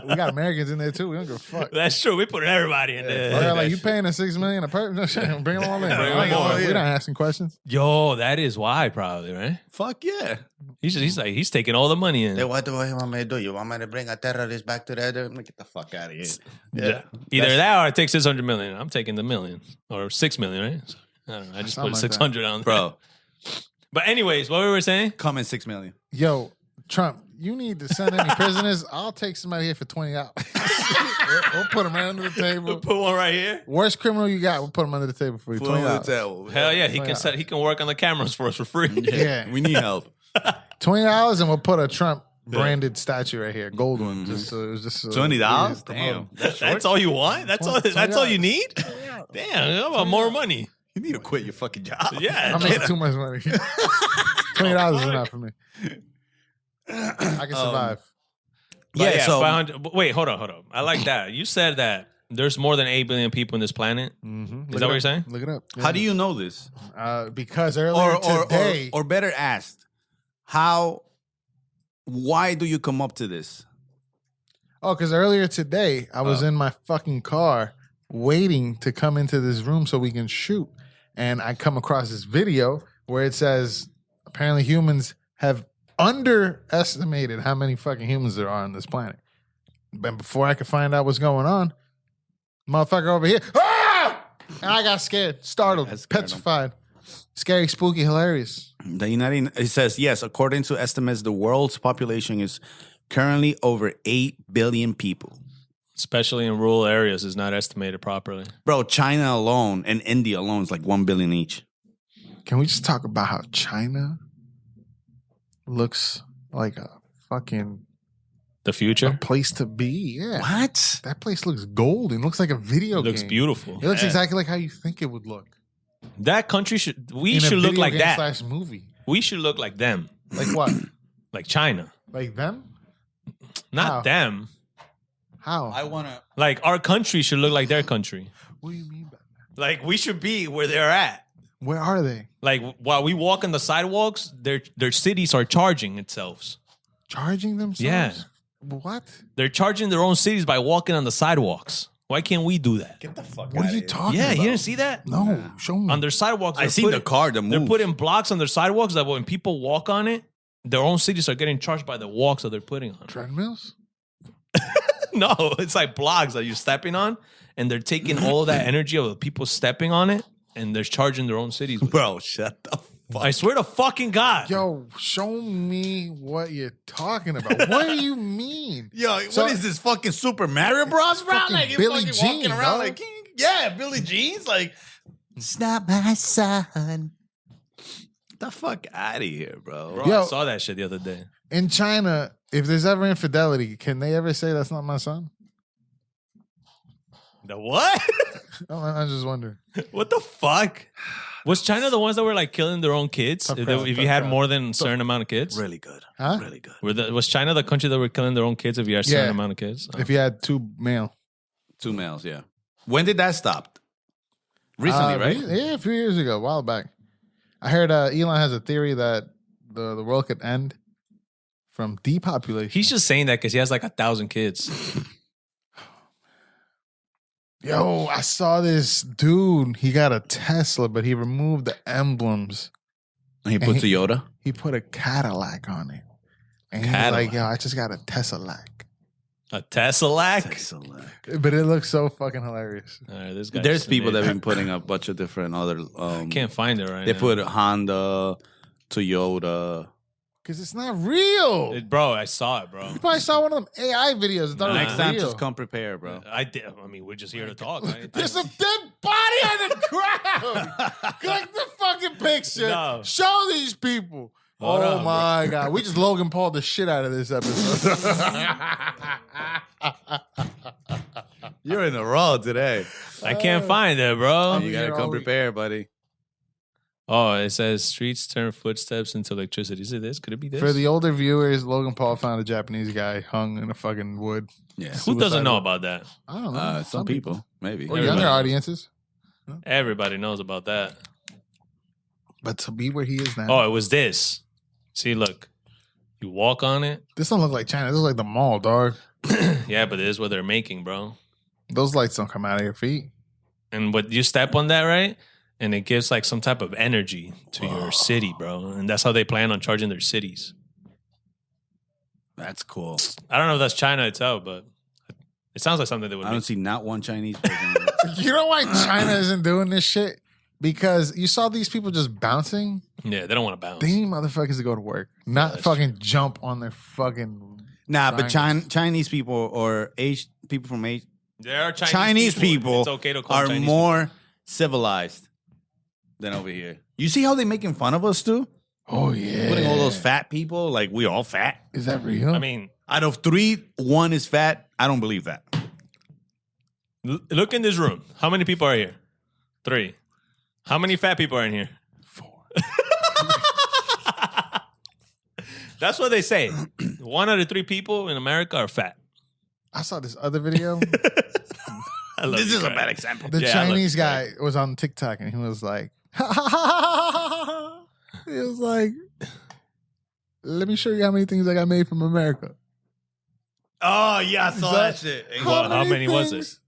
We got Americans in there too. We don't give a fuck. That's true. We put everybody in there. Yeah, like you paying us $6 million a person? Bring them all in. We're not asking questions. Yo, that is why probably, right? Fuck yeah. He's taking all the money in. Then what do you want me to do? You want me to bring a terrorist back to that? Get the fuck out of here. Yeah. Either that or I take 600 million. I'm taking the million or 6 million, right? So, I don't know. I just Something put like 600 on there. Bro, But anyways, what we were saying? come in 6 million. Yo, Trump, you need to send any prisoners. I'll take somebody here for $20. We'll put them right under the table. We'll put one right here. Worst criminal you got, we'll put them under the table for you. $20. Hell yeah, he can work on the cameras for us for free. Yeah. We need help. $20 and we'll put a Trump branded statue right here, gold one. Just so it was just $20? Damn. That's all you want? That's all you need? Damn, how about more money? You need to quit your fucking job. Yeah. I'm making too much money. $20 is enough for me. I can survive. Yeah, so 500. Wait, hold on. I like that. You said that there's more than 8 billion people in this planet. Mm-hmm. Is that what you're saying? Look it up. how do you know this? Because earlier today, or better asked, why do you come up to this? because earlier today I was in my fucking car waiting to come into this room so we can shoot, and I come across this video where it says apparently humans have underestimated how many fucking humans there are on this planet. But before I could find out what's going on, motherfucker over here, and I got scared, startled, That scared him. petrified, scary, spooky, hilarious. It says, yes, according to estimates, the world's population is currently over 8 billion people. Especially in rural areas, is not estimated properly. Bro, China alone and India alone is like 1 billion each. Can we just talk about how China looks like a fucking The future place to be? Yeah. What? That place looks golden. Looks like a video looks game. beautiful. It looks Yeah. exactly like how you think it would look. That country should In a should look video like game that. / movie. We should look like them, Like what? like China. Like them? Not How? them. How? I want to. Like our country should look like their country. What do you mean by that? Like we should be where they're at. Where are they? Like while we walk on the sidewalks, their cities are charging itself. Charging themselves? Yeah. What? They're charging their own cities by walking on the sidewalks. Why can't we do that? Get the fuck What are you talking Yeah, about? you didn't see that? No, show me. On their sidewalks, I they're seen the car that They're moved. putting blocks on their sidewalks that when people walk on it, their own cities are getting charged by the walks that they're putting on. Treadmills? No, it's like blocks that you're stepping on, and they're taking all of that energy of the people stepping on it, and they're charging their own cities with it. Bro, shut the fuck. I swear to fucking God. Yo, show me what you're talking about. What do you mean? Yo, So- what is this fucking Super Mario Bros? Bro? Fucking Like, you Billie fucking Jean, walking around dog. like, yeah, Billie Jean's like, it's not my son. Get the fuck out of here, bro. Bro, Yo. I saw that shit the other day. In China, if there's ever infidelity, can they ever say that's not my son? The what? I'm just wondering. What the fuck? Was China the ones that were like killing their own kids? Tough If, crowd, if tough you had crowd. more than a certain amount of kids? Really good. Huh? Really good. Was China the country that were killing their own kids if you had a certain Yeah. amount of kids? If you had 2 male. 2 males, yeah. When did that stop? Recently, right? Yeah, a few years ago, a while back. I heard Elon has a theory that the world could end from depopulation. He's just saying that because he has like 1,000 kids. Yo, I saw this dude. He got a Tesla, but he removed the emblems. And he put And Toyota. He put a Cadillac on it. And he's Cadillac. like, yo, I just got a Tesla. A Tesla? But it looks so fucking hilarious. This guy There's just people that made- have been putting a bunch of different other. I can't find it right They now. put Honda, Toyota. Because it's not real. Bro, I saw it, bro. You probably saw one of them AI videos. and thought it was Next time, real. just come prepared, bro. I did. I mean, we're just here to talk. Right? There's a dead body on the ground. Click the fucking picture. No. Show these people. Hold oh on, my God. We just Logan Paul the shit out of this episode. You're in the raw today. I can't find it, bro. You gotta You're come always- prepared, buddy. Oh, it says streets turn footsteps into electricity. Is it this? Could it be this? For the older viewers, Logan Paul found a Japanese guy hung in a fucking wood. Yeah. Who doesn't know about that? I don't know. Some people, maybe. Or Everybody younger knows. audiences. Everybody knows about that. But to be where he is now. Oh, it was this. See, look. You walk on it. This don't look like China. This is like the mall, dog. Yeah, but it is what they're making, bro. Those lights don't come out of your feet. And what you step on that, right? And it gives like some type of energy to your city, bro. And that's how they plan on charging their cities. That's cool. I don't know if that's China itself, but it sounds like something that would I be. don't see not one Chinese person. You know why China isn't doing this shit? Because you saw these people just bouncing. Yeah, they don't want to bounce. They need motherfuckers to go to work, not that's fucking jump on their fucking. Nah, but triangles. Chinese people or people from Asia, There are Chinese people It's okay to call are Chinese more civilized than over here. You see how they making fun of us too? Oh yeah, Putting all those fat people, like we all fat. Is that real? people. I mean, Out of 3, 1 is fat. I don't believe that. look in this room. How many people are here? 3. How many fat people are in here? 4. That's what they say. 1 out of 3 people in America are fat. I saw this other video. I love This you, is a Craig. bad example. The Yeah, I love Chinese you, guy was on TikTok and he was like, he was like, let me show you how many things I got made from America. Oh yeah, I saw that shit. Well, how many was it? things-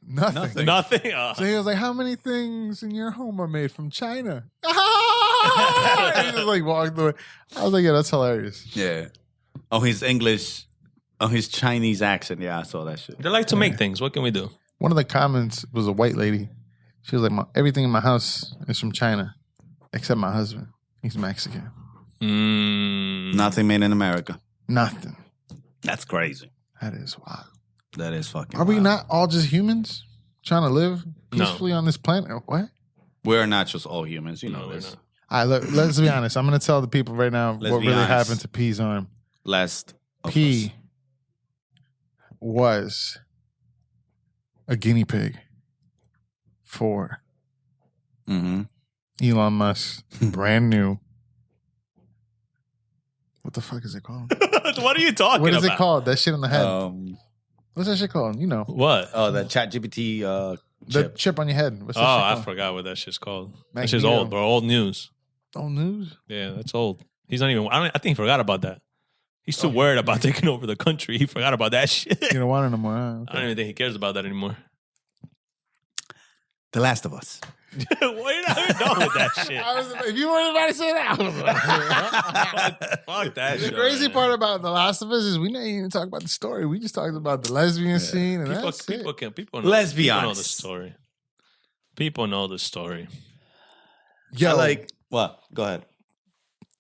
Nothing. Nothing. Oh. So he was like, how many things in your home are made from China? He just like walked away. I was like, yeah, that's hilarious. Yeah. Oh, his English, his Chinese accent. Yeah, I saw that shit. They like to make things. What can we do? One of the comments was a white lady. She was like, everything in my house is from China, except my husband. He's Mexican. Nothing made in America. Nothing. That's crazy. That is wild. That is fucking. Are we wild. not all just humans trying to live No. peacefully on this planet? What? We're not just all humans. You know No, we're this. not. All right, look, let's be honest. I'm going to tell the people right now Let's what be really honest. happened to P's arm. Last of P us. was a guinea pig for Mhm. Elon Musk's brand new. What the fuck is it called? What are you talking What is about? it called? That shit on the head. What's that shit called? You know, What? Oh, the ChatGPT the chip. chip on your head. What's Oh, that shit I called? forgot what that shit's called. That Magneto. shit's old, bro. Old news. Old news. Yeah, that's old. He's not even. I think he forgot about that. He's too worried about taking over the country. He forgot about that shit. You don't want it no more. Huh? I don't even think he cares about that anymore. The Last of Us. Why are you not even done with that shit? If you weren't about to say that, I was like, Fuck that the shit. crazy man. part about The Last of Us is we didn't even talk about the story. We just talked about the lesbian scene and that's it. People know, Let's be people know the honest. story. People know the story. Yo, I like what? Go ahead.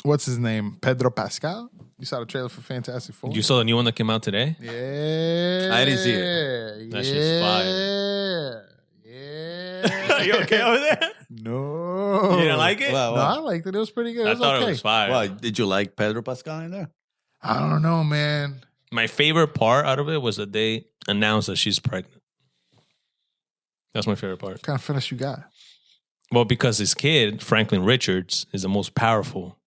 what's his name? Pedro Pascal. You saw the trailer for Fantastic Four? You saw the new one that came out today? Yeah. I didn't see it. That shit's fire. Yeah. Are you okay over there? No. You didn't like it? Well, No, I liked it. It was pretty good. I It was thought okay. it was fire. well, did you like Pedro Pascal in there? I don't know, man. My favorite part out of it was that they announced that she's pregnant. That's my favorite part. What kind of finish you got? Well, because his kid, Franklin Richards, is the most powerful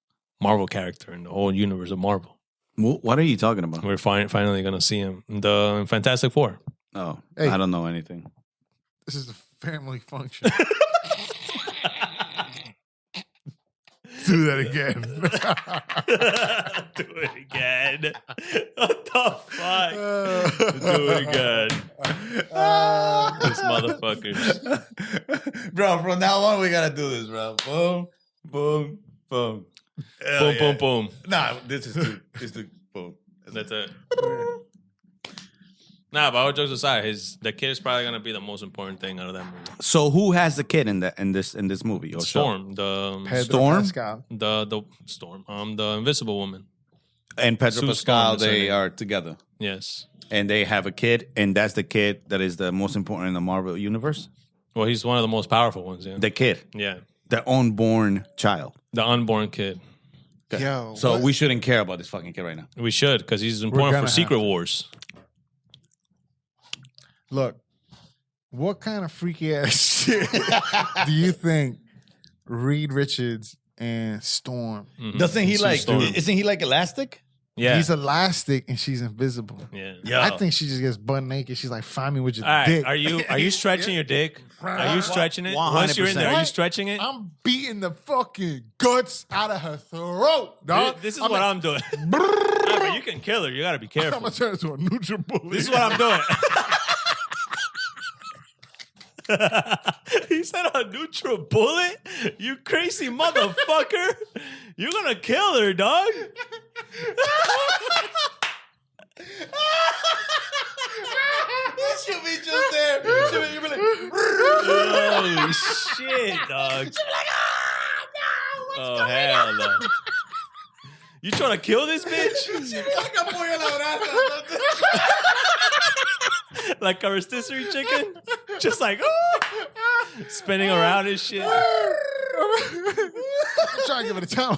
Marvel character in the whole universe of Marvel. What are you talking about? We're finally going to see him in the Fantastic Four. Oh, Hey. I don't know anything. This is a family function. Do that again. Do it again. What the fuck? Do it again. These motherfuckers. Bro, from now on, we gotta do this, bro. Boom, boom, boom. Boom, boom, boom. Nah, this is the boom. That's it. Nah, but all jokes aside, the kid is probably gonna be the most important thing out of that movie. So who has the kid in this movie? Or Storm, Pedro Storm? Pascal. the Storm, the Invisible Woman. show? And Pedro Sue Pascal, Storm is her they name. are together, Yes. and they have a kid, and that's the kid that is the most important in the Marvel universe. Well, he's one of the most powerful ones. Yeah. The kid, Yeah. the unborn child. The unborn kid. Yo, So what- we shouldn't care about this fucking kid right now. We should, because he's important gonna for have Secret to. Wars. Look, what kind of freaky ass shit do you think Reed Richards and Storm? Mhm. Doesn't he Sue like? Storm. Isn't he like elastic? Yeah. He's elastic and she's invisible. yeah. Yeah. I think she just gets butt naked. She's like, find me with your All right. dick. Are you stretching your dick? Are you stretching it? Once you're in there, are you 100%. stretching it? I'm beating the fucking guts out of her throat, dog. This is what I'm doing. can kill her. You gotta be I'm careful. gonna turn into a NutriBullet. This is what I'm doing. He said a NutriBullet? You crazy motherfucker. You're gonna kill her, dog. It should be just there. You'll be like, Holy shit, dog. Oh, hell no. You trying to kill this bitch? like a pollo a la brasa. Like a rotisserie chicken? Just like, spinning around and shit. I'm trying to give it a time.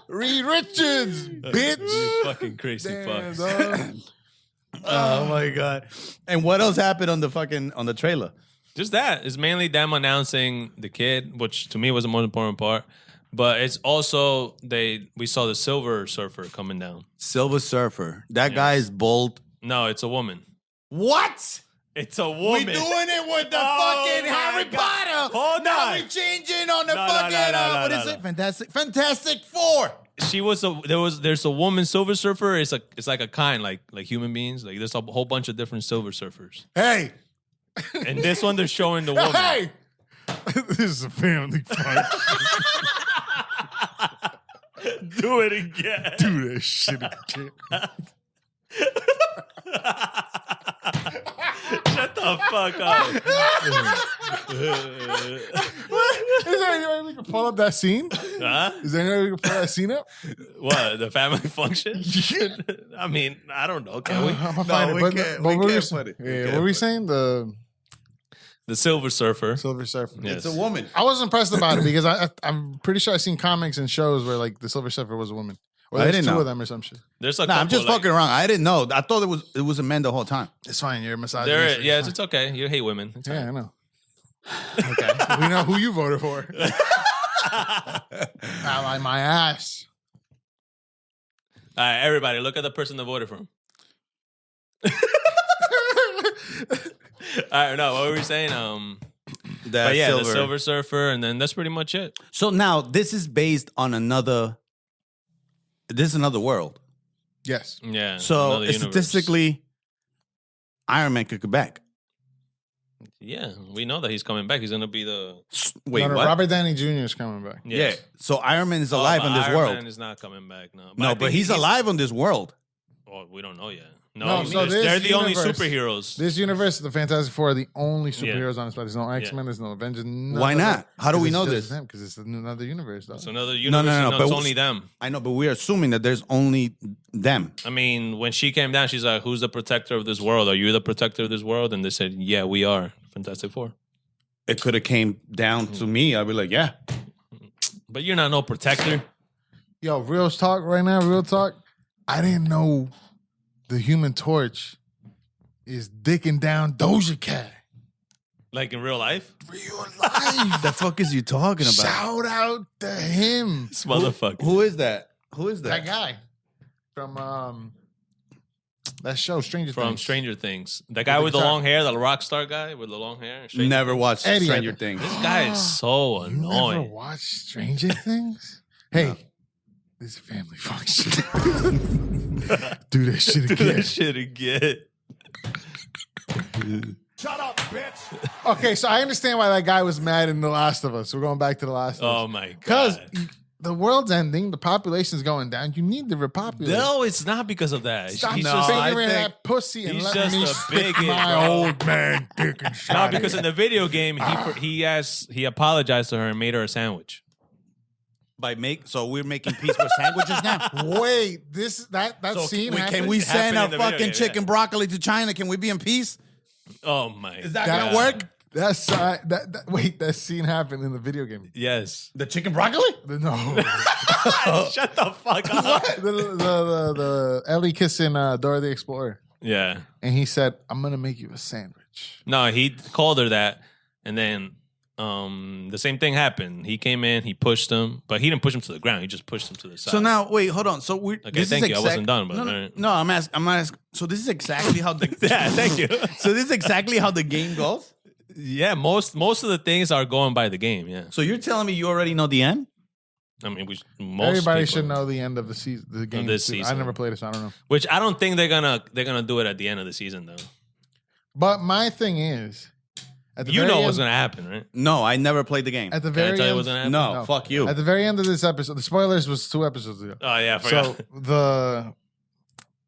Reed Richards, bitch. You fucking crazy Damn, fucks. dog. Oh my god! And what else happened on the trailer? Just that. It's mainly them announcing the kid, which to me was the most important part. But it's also we saw the Silver Surfer coming down. Silver Surfer. That guy is bold. No, it's a woman. What? It's a We woman. doing it with the Oh fucking my Harry God. Potter. Hold now on. we changing on the No, fucking what is no. it? Fantastic Four. There's a woman Silver Surfer. It's like a kind like human beings. Like there's a whole bunch of different Silver Surfers. Hey, And this one they're showing the woman. hey. This is a family fight. Do it again. Do that shit again. Shut the fuck up. Is there any way we can pull up that scene? Huh? Is there any way we can pull that scene up? What? The family function? I mean, I don't know. Can we? I'm gonna find we it. can't- But we what were can't we put it. We Yeah, can't what were we put it. saying? The The Silver Surfer. Silver Surfer. Yes. It's a woman. I was impressed about it because I'm pretty sure I've seen comics and shows where like the Silver Surfer was a woman. Or I there's didn't two know. of them or some shit. There's a Nah, I'm couple, just like- fucking around. I didn't know. I thought it was a man the whole time. It's fine. You're a misogynist. There, yeah, it's okay. You hate women. It's Yeah, I know. Okay. We know who you voted for. Ally my ass. All right, everybody, look at the person that voted for him. All right, no, what were we saying? That But yeah, the Silver Surfer, and then that's pretty much it. So now this is based on another. This is another world. Yes. Yeah. So another universe. statistically, Iron Man could come back. Yeah, we know that he's coming back. He's gonna be the Wait, No, what? Robert Downey Jr. is coming back. Yeah. So Iron Man is alive on this Iron world. Man is not coming back. No, No, I but think he's alive on this world. Oh, we don't know yet. No, No, so this they're the only universe- superheroes. This universe, the Fantastic Four, are the only Yeah. superheroes on this planet. There's no X-Men, there's no Avengers. Why not? How do we know this? Because it's another universe, though. It's another No, universe. no, and but it's only them. I know, but we're assuming that there's only them. I mean, when she came down, she's like, "Who's the protector of this world? Are you the protector of this world?" And they said, "Yeah, we are." Fantastic Four. It could have came down to me. I'd be like, yeah. But you're not no protector. Yo, real talk right now, real talk. I didn't know the Human Torch is dicking down Doja Cat. Like in real life? Real life. The fuck is you talking about? Shout out to him. This motherfucker. Who is that? Who is That that? guy from that show, Stranger From Things. Stranger Things. The guy with the guitar. long hair, the rock star guy with the long hair. Stranger Never watched Eddie, Stranger I Things. This guy is so You never annoying. watched Stranger Things? Hey, this is a family function. Do that shit Do again. that shit again. Shut up, bitch. Okay, so I understand why that guy was mad in The Last of Us. We're going back to The Last of Us. Oh my Because god. the world's ending, the population's going down. You need to repopulate. No, it's not because of that. Stop He's No, just I figuring think that pussy and he's let just me a stick bigot, my bro. old man dick and no, shot because in the video game he apologized to her and made her a sandwich. So we're making peace with sandwiches now. Wait, that So scene Can happened? we It send happened our in the video fucking game, chicken yeah. broccoli to China? Can we be in peace? Oh my Is that god. gonna work? Wait, that scene happened in the video game. Yes. The chicken broccoli? No, Shut the fuck up. the Ellie kissing Dora the Explorer, Yeah. and he said, "I'm gonna make you a sandwich." No, he called her that, and then the same thing happened. He came in, he pushed him, but he didn't push him to the ground. He just pushed him to the side. So now, wait, hold on. So we. Okay, thank you. I wasn't done, but no, all no, right. no, I'm asking. So this is exactly how the. yeah, thank you. So this is exactly how the game goes. Yeah, most of the things are going by the game. Yeah. So you're telling me you already know the end? I mean, Everybody people should know the end of the season. The game. this too. I season. never played it, so I don't know. Which I don't think they're gonna do it at the end of the season though. But my thing is, at the You very know end, what's gonna happen, right? No, I never played the game. At the Can I very tell you end, what's gonna happen? No, fuck you. At the very end of this episode, the spoilers was 2 episodes ago. Oh yeah, I forgot. So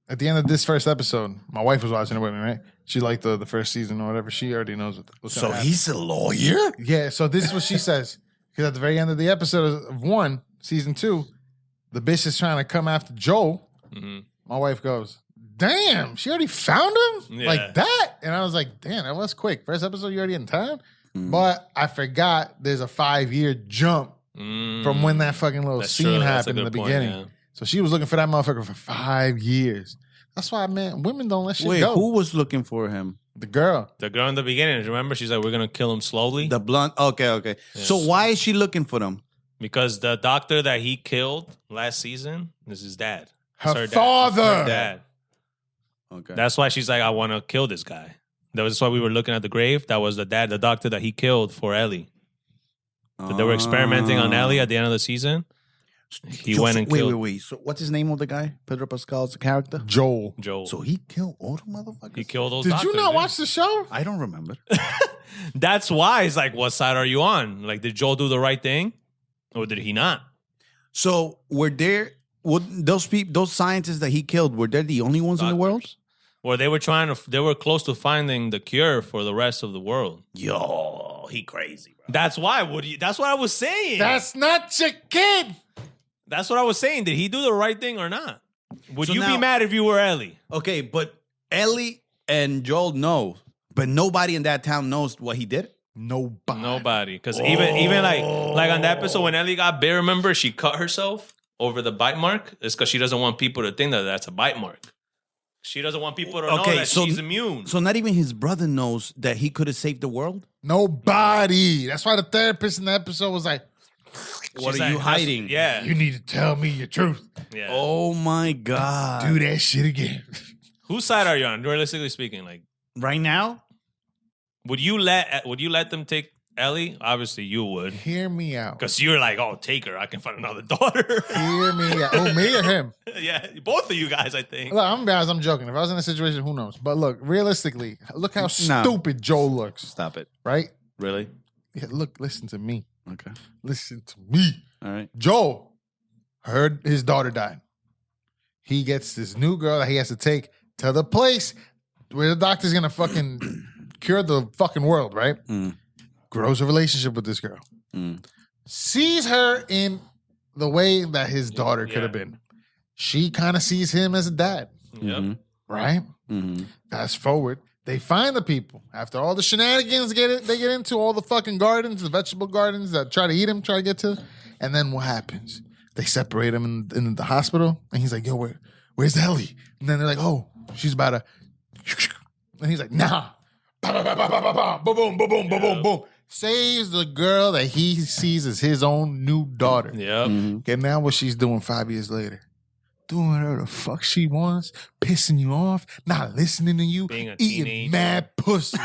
at the end of this first episode, my wife was watching it with me, right? She liked the first season or whatever. She already knows what's So gonna happen. he's a lawyer? Yeah, so this is what she says. Because at the very end of the episode of 1, season 2, the bitch is trying to come after Joel. Mhm. My wife goes, damn, she already found him? Yeah. Like that? And I was like, damn, that was quick. First episode, you already in town? But I forgot there's a 5-year jump from when that fucking little That's scene true. That's a happened in the good point, beginning. yeah. So she was looking for that motherfucker for 5 years. That's why, man, women don't let shit Wait, go. who was looking for him? The girl. The girl in the beginning, remember? She's like, we're gonna kill him slowly The blunt. Okay. So why is she looking for them? because the doctor that he killed last season is his dad. It's Her dad. father. Her dad. Okay. That's why she's like, I want to kill this guy. That's why we were looking at the grave. That was the dad, the doctor that he killed for Ellie. That they were experimenting on Ellie at the end of the season. He went and killed Wait. So what's his name of the guy? Pedro Pascal's character? Joel. Joel. So he killed all the motherfuckers? He killed those Did doctors. you not yeah. watch the show? I don't remember. That's why it's like, what side are you on? Like, did Joel do the right thing? Or did he not? So those scientists that he killed, were they the only ones in the world? Or they were they were close to finding the cure for the rest of the world. Yo, he crazy, bro. That's why. That's what I was saying. That's not your kid. That's what I was saying. Did he do the right thing or not? Would So you be now- mad if you were Ellie? Okay, but Ellie and Joel know, but nobody in that town knows what he did. Nobody. Because even like on the episode when Ellie got bit, remember, she cut herself over the bite mark. It's because she doesn't want people to think that that's a bite mark. She doesn't want people to know that she's immune. So not even his brother knows that he could have saved the world? Nobody. That's why the therapist in the episode was like, What She's are you like, hiding? Yeah. you need to tell me your truth. Yeah. Oh my God. Do that shit again. Whose side are you on? Realistically speaking, like, Right now? would you let them take Ellie? Obviously, you would, Hear me out. because you're like, oh, take her. I can find another daughter. Hear me out. Oh, me or him? Yeah, both of you guys, I think. Look, I'm gonna be honest, I'm joking. If I was in a situation, who knows? But look, realistically, look how stupid Joel looks, Stop it. right? Really? Yeah, look, listen to me. Okay. Listen to me. All right. Joel heard his daughter died. He gets this new girl that he has to take to the place where the doctor's gonna fucking cure the fucking world, right? Grows a relationship with this girl. Sees her in the way that his daughter could have been. She kind of sees him as a dad, Yep. right? Fast forward, they find the people after all the shenanigans they get into, all the fucking gardens, the vegetable gardens that try to eat him, try to get to, and then what happens? They separate him in the hospital, and he's like, "Yo, where's Ellie?" And then they're like, "Oh, she's about to," and he's like, "Nah." Boom, boom, boom, boom, boom, boom, boom. Saves the girl that he sees as his own new daughter. Yep. And now what she's doing 5 years later. Doing whatever the fuck she wants, pissing you off, not listening to you, Being a eating teenager. mad pussy.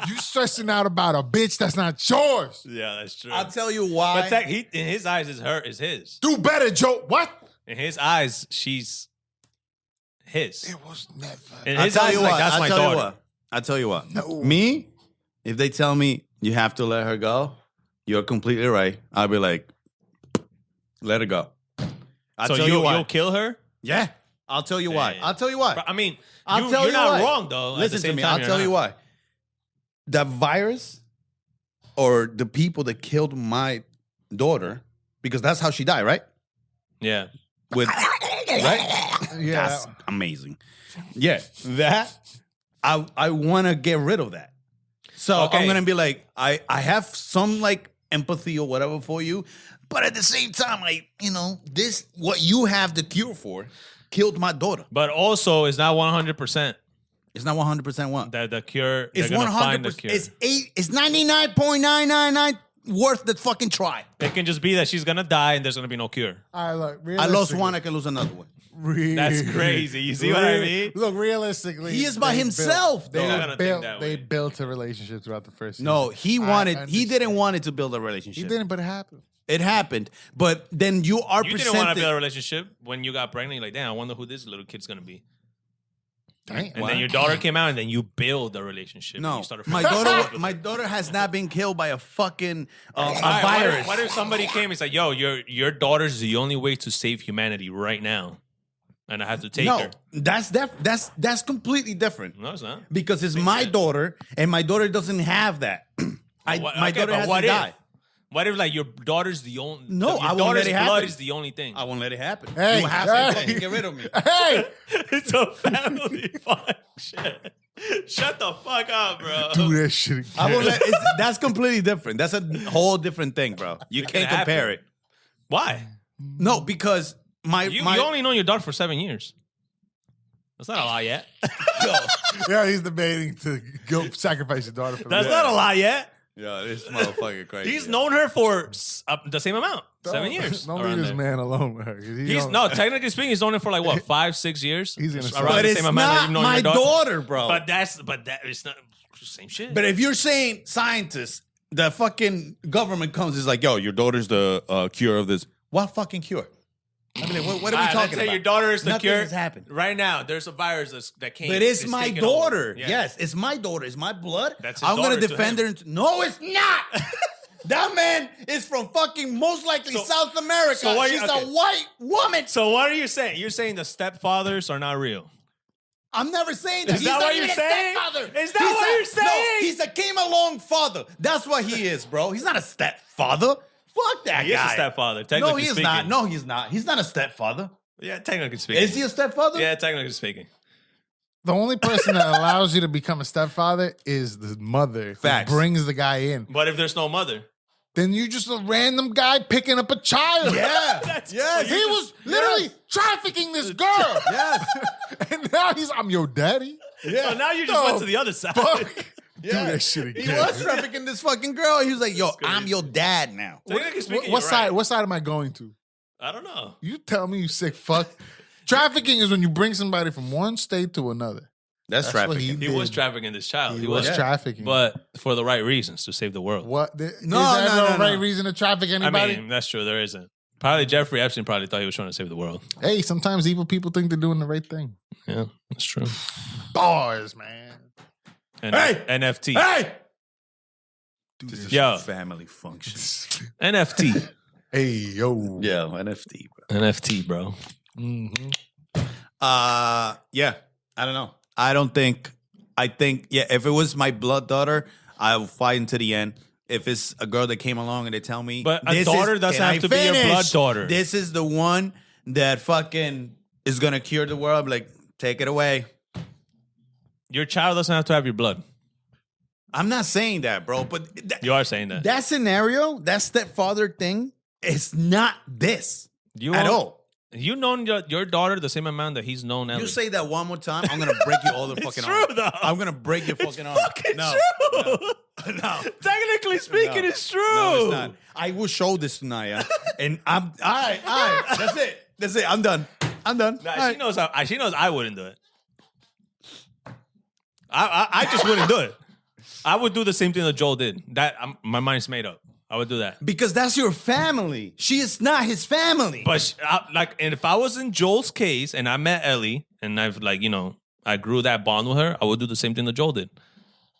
You stressing out about a bitch that's not yours. Yeah, that's true. I'll tell you why. But in his eyes, is his. Do better, Joe. What? In his eyes, she's his. It was never. In I'll his tell eyes, you like, what. that's my daughter. I'll tell you what. No. Me, if they tell me you have to let her go, you're completely right. I'll be like, let her go. I'll So tell you why. you'll kill her? Yeah. I'll tell you why. Yeah. I'll tell you why. I mean, I'll tell you're you not why. wrong, though. At the Listen to same me. time, I'll you're tell you not. why. The virus or the people that killed my daughter, because that's how she died, right? Yeah. With right? Yeah. That's amazing. Yeah. That I want to get rid of that. So Okay. I'm gonna be like, I have some like empathy or whatever for you, but at the same time, like, this what you have the cure for killed my daughter. But also, it's not 100% It's not 100% one. that the cure, It's they're going to find the 100%. cure. It's 99.999 worth the fucking try. It can just be that she's going to die and there's going to be no cure. All right, look. I lost one, I can lose another one. That's crazy. You see what I mean? Look, realistically, He is by they himself, Built, though. they I don't built, think that they way. built a relationship throughout the first season. No, he I didn't understand. want it to build a relationship. He didn't, but it happened. It happened. But then you are You presented. didn't want to build a relationship when you got pregnant. You're like, damn, I wonder who this little kid's going to be. Damn. And then your daughter came out, and then you build a relationship. No, You started my daughter has not been killed by a fucking a All right, virus. What if somebody came and said, yo, your daughter's the only way to save humanity right now, and I have to take her? That's completely different. No, it's not. Because it's my daughter, and my daughter doesn't have that. My daughter has to die. What if like your daughter's the only? No, your I won't daughter's let it happen. blood is the only thing. I won't let it happen. Hey, you have to fucking get rid of me. Hey, It's a family fuck shit. Shut the fuck up, bro. do that shit again. I won't let. That's completely different. That's a whole different thing, bro. You can't gonna compare happen. it. Why? No, because You only known your daughter for 7 years. That's not a lie yet. Yeah, he's debating to go sacrifice your daughter for That's that. not a lie yet. Yo, this motherfucker crazy. He's known her for the same amount, 7 years. Don't around leave this there. man alone with her. Technically speaking, he's known her for like what, 5-6 years. He's gonna say- around But the it's same amount that not you've known my your daughter, bro. But that it's not the same shit. But if you're saying scientists, the fucking government comes is like, yo, your daughter's the cure of this. What fucking cure? I mean, what are we talking let's say about? your daughter is the Nothing cure. has happened. Right now, there's a virus that came. But it's my taking daughter. over. Yeah. Yes, it's my daughter. It's my blood. That's his I'm gonna daughter to defend him. her. No, it's not. That man is from fucking most likely South America. so what- She's okay. a white woman. So what are you saying? You're saying the stepfathers are not real. I'm never saying that. Is He's that not what even you're a saying? stepfather. Is that He's what a- you're saying? No, he's a came along father. That's what he is, bro. He's not a stepfather. Fuck that He is guy. a stepfather. No, Technically he is speaking. not. No, he's not. He's not a stepfather. Yeah, technically speaking. Is he a stepfather? Yeah, technically speaking. The only person that allows you to become a stepfather is the mother who Facts. brings the guy in. But if there's no mother, Then you just a random guy picking up a child. Yeah. That's- yes. He was literally trafficking this girl. Yes. And now I'm your daddy. Yeah. so now you just went to the other side. Fuck. Yeah. Do that shit again. He was trafficking this fucking girl. He was like, yo, I'm your dad now. Technically speaking, What you're side? right. What side am I going to? I don't know. You tell me, you sick fuck. Trafficking is when you bring somebody from one state to another. That's That's what trafficking. He was trafficking this child. He was Yeah. trafficking. But for the right reasons, to save the world. What? No, is that no, right no. reason to traffic I anybody? mean, that's true. There isn't. Probably Jeffrey Epstein probably thought he was trying to save the world. Hey, sometimes evil people think they're doing the right thing. Yeah, that's true. Bars, man. And Hey! NFT. Hey! This is Yo, Family function. NFT. Hey, yo. Yeah, NFT, bro. NFT, bro. Mhm. Yeah. I don't know. I think, yeah, if it was my blood daughter, I will fight until the end. If it's a girl that came along and they tell me, But a this daughter is- doesn't can have I to be your finish? blood daughter. This is the one that fucking is gonna cure the world. I'm like, take it away. Your child doesn't have to have your blood. I'm not saying that, bro. But You are saying that. that scenario, that stepfather thing, is not this You at own- all. You known your daughter the same amount that he's known Ellie. You say that one more time, I'm gonna break you all the fucking true, arm. though. I'm gonna break your fucking arm. fucking no, true. no. Technically speaking, No. it's true. No, it's not. I will show this to Naya, and I'm all right. That's it. That's it. I'm done. Nah, All right. she knows I wouldn't do it. I just wouldn't do it. I would do the same thing that Joel did. My mind's made up. I would do that. Because that's your family. She is not his family. But and if I was in Joel's case and I met Ellie and I grew that bond with her, I would do the same thing that Joel did.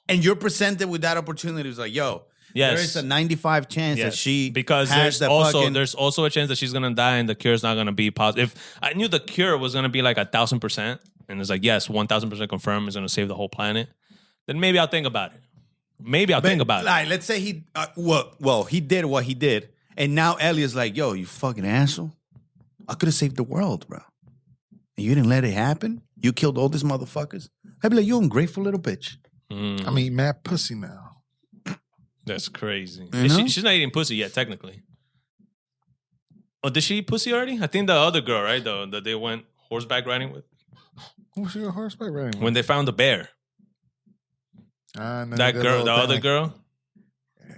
and you're presented with that opportunity. It's like, yo, Yes. there is a 95 chance that she because has there's also a chance that she's gonna die and the cure's not gonna be positive. If I knew the cure was gonna be like 1,000%, and it's like yes, 1,000% confirmed is gonna save the whole planet, then maybe I'll think about it. Maybe I'll think about it. Like, let's say he, he did what he did, and now Elliot's like, yo, you fucking asshole. I could have saved the world, bro. And you didn't let it happen? You killed all these motherfuckers? I'd be like, you ungrateful little bitch. I'm eating mad pussy now. That's crazy. You And know? she's not eating pussy yet, technically. Oh, did she eat pussy already? I think the other girl, right? That they went horseback riding with. Who's your horseback riding? When they found the bear. That girl, the other girl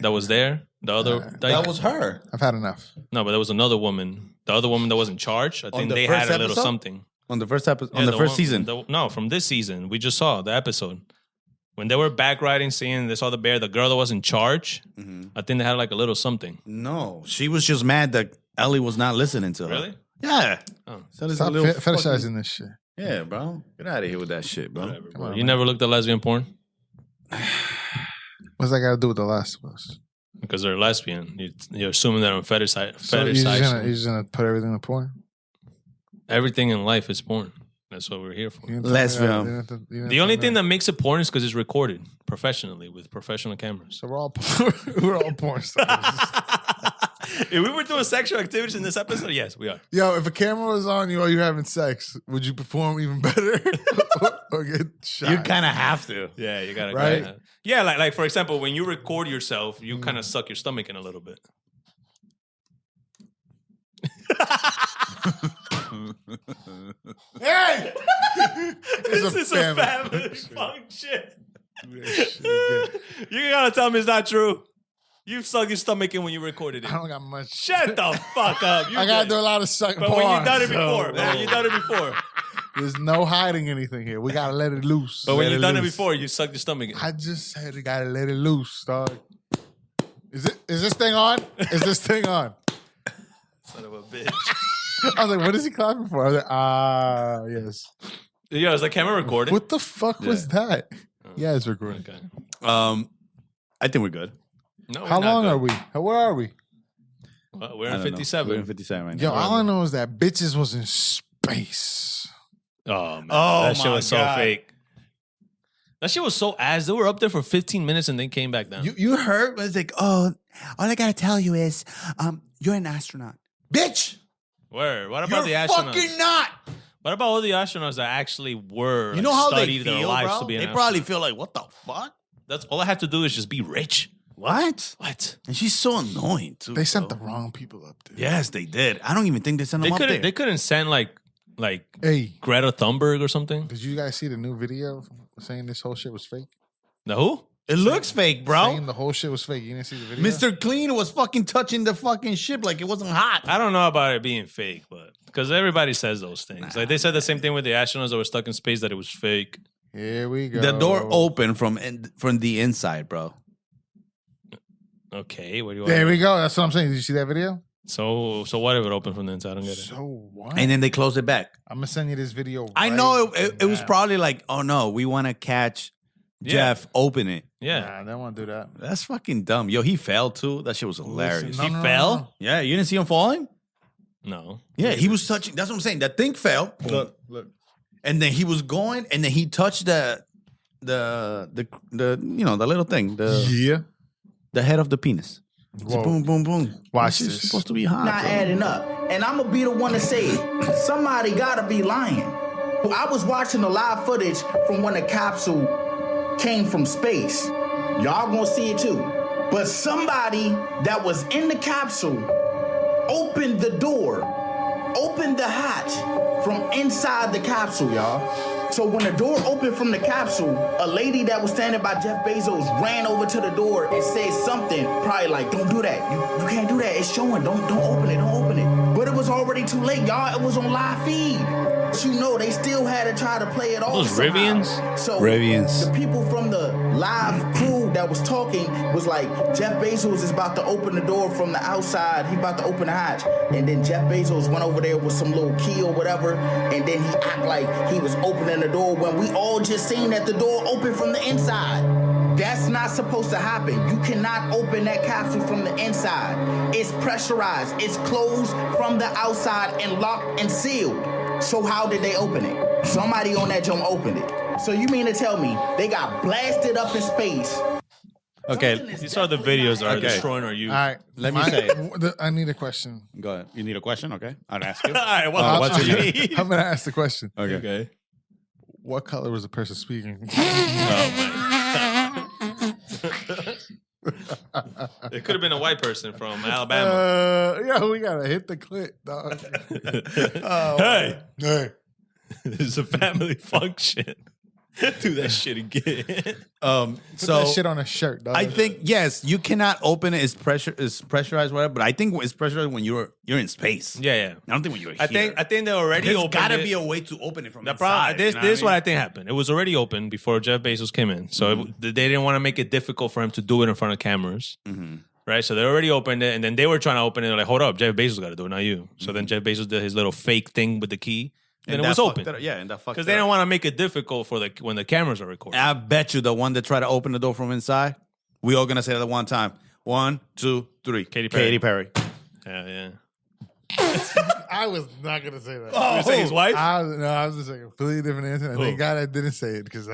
that was there. The other. That was her. I've had enough. No, but there was another woman. The other woman that was in charge. I think the they first had a little episode? something. On the first episode, Yeah, on the first one- season. no, from this season. We just saw the episode When they were back riding, seeing they saw the bear, the girl that was in charge, I think they had like a little something. No, she was just mad that Ellie was not listening to her. Really? Yeah. Oh. So there's Stop a little fetishizing this shit. Yeah, bro. Get out of here with that shit, bro. Whatever, Come bro. on, You man. never looked at lesbian porn? What's that got to do with The Last of Us? Because they're lesbian. You're assuming they're on fetish So you're just gonna put everything in porn? Everything in life is porn. That's what we're here for. Lesbian. The only thing that makes it porn is because it's recorded professionally with professional cameras. So we're all porn stars. If we were doing sexual activities in this episode, yes, we are. Yo, if a camera was on you while you're having sex, would you perform even better or get shot? You kind of have to. Yeah, you gotta Right? Yeah, like for example, when you record yourself, you kind of suck your stomach in a little bit. Hey! This is a family function. You gotta tell me it's not true. You suck your stomach in when you recorded it. I don't got much. Shut the fuck up. You I gotta did. do a lot of sucking But porn. when you done it so- before, but when you done it before, There's no hiding anything here. We gotta let it loose. but when Let you done it loose. before, you sucked your stomach in. I just said we gotta let it loose, dog. Is this thing on? Is this thing on? Son of a bitch. I was like, what is he clapping for? I was like, yes. Yo, is the camera recording? What the fuck was that? Yeah, it's recording. Okay. I think we're good. No, How we're not long good. are we? Where are we? Well, we're I in don't know. 57. We're in 57 right Yo, now. all I know is that bitches was in space. Oh, man. Oh, that shit my was so God. fake. That shit was so ass. They were up there for 15 minutes and then came back down. You heard? It's like, oh, all I gotta tell you is, you're an astronaut, bitch. Where? What about You're the astronauts? fucking not. What about all the astronauts that actually were? You know how they studied their feel, lives bro? to be an They astronaut? probably feel like, what the fuck? That's all I have to do is just be rich. What? What? And she's so annoying too. They sent bro. the wrong people up there. Yes, they did. I don't even think they sent They them up there. couldn't. They couldn't send like Hey, Greta Thunberg or something. did you guys see the new video saying this whole shit was fake? The who? It looks fake, bro. Saying the whole shit was fake. You didn't see the video? Mr. Clean was fucking touching the fucking ship like it wasn't hot. I don't know about it being fake, but because everybody says those things. Like they said the same thing with the astronauts that were stuck in space that it was fake. Here we go. The door opened from the inside, bro. Okay, what do you There want? we go. That's what I'm saying. Did you see that video? So what if it opened from the inside? I don't get it. So what? And then they closed it back. I'm gonna send you this video. I right know it was now. probably like, oh no, we want to catch Yeah. Jeff, open it. Yeah. Nah, they won't do that. That's fucking dumb. Yo, he fell too. That shit was hilarious. Listen, He fell? Yeah, you didn't see him falling? No. Yeah, he was touching. That's what I'm saying. That thing fell. Look. And then he was going, and then he touched the you know, the little thing, Yeah. the head of the penis. Whoa. Boom, boom, boom. Watch This is this. supposed to be hot. Not bro. adding up. And I'm gonna be the one to say it. Somebody gotta be lying. I was watching the live footage from when the capsule came from space. Y'all gonna see it too. But somebody that was in the capsule opened the door, opened the hatch from inside the capsule, y'all. So when the door opened from the capsule, a lady that was standing by Jeff Bezos ran over to the door and said something, probably like, "Don't do that. You can't do that. It's showing. Don't open it. Don't open it." But it was already too late, y'all. It was on live feed. But you know, they still had to try to play it off. Those somehow. Rivians? So Rivians. the people from the live crew that was talking was like, Jeff Bezos is about to open the door from the outside. He about to open the hatch. And then Jeff Bezos went over there with some little key or whatever. And then he act like he was opening the door when we all just seen that the door opened from the inside. That's not supposed to happen. You cannot open that capsule from the inside. It's pressurized. It's closed from the outside and locked and sealed. So how did they open it? Somebody on that jump opened it. So you mean to tell me they got blasted up in space? Okay, These are the videos that are Okay. destroying our youth. All right. Let me say it. I need a question. go ahead. You need a question? Okay, I'll ask you. All right, what's what your you need? I'm gonna ask the question. Okay. Okay. What color was the person speaking? It could have been a white person from Alabama. Yeah, we gotta hit the clip, dog. Hey, Hey. it's a family function. Do that shit again. Put that shit on a shirt, dog. I think yes, you cannot open it. It's pressurized, whatever. But I think it's pressurized when you're in space. Yeah. I don't think when you're here. I think they already There's opened gotta it. be a way to open it from The inside. problem, this you know is what I think happened. It was already open before Jeff Bezos came in, so they didn't want to make it difficult for him to do it in front of cameras, right? So they already opened it, and then they were trying to open it. They're like, hold up, Jeff Bezos got to do it, not you. So then Jeff Bezos did his little fake thing with the key, and it was open. And that fucked Because they didn't want to make it difficult for when the cameras are recording. I bet you the one that tried to open the door from inside, we all gonna say that at one time. 1, 2, 3. Katy Perry. Yeah. I was not gonna say that. You say his wife? I was just a completely different answer. And thank God I didn't say it because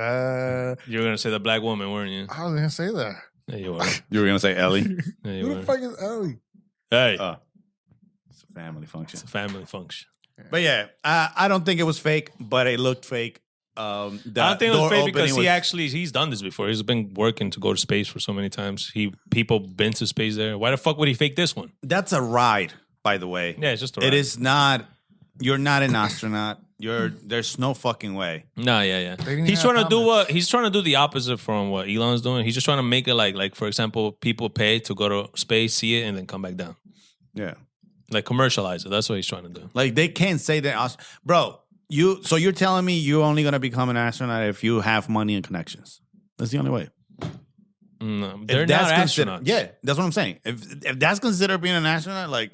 You were gonna say the black woman, weren't you? I was gonna say that. Yeah, you were. You were gonna say Ellie. Yeah, you Who were. the fuck is Ellie? Hey, It's a family function. it's a family function. But yeah, I don't think it was fake, but it looked fake. I don't think it was fake because he's done this before. He's been working to go to space for so many times. People been to space there. Why the fuck would he fake this one? That's a ride, by the way. Yeah, it's just a ride. It is not. You're not an astronaut. There's no fucking way. No, yeah. didn't He's have trying to do helmets. he's trying to do the opposite from what Elon's doing. He's just trying to make it like for example, people pay to go to space, see it, and then come back down. Yeah. Like commercialize it. That's what he's trying to do. Like they can't say that, bro. So you're telling me you're only gonna become an astronaut if you have money and connections? That's the only way. No, If they're that's not considered- astronauts. Yeah, that's what I'm saying. If that's considered being an astronaut, like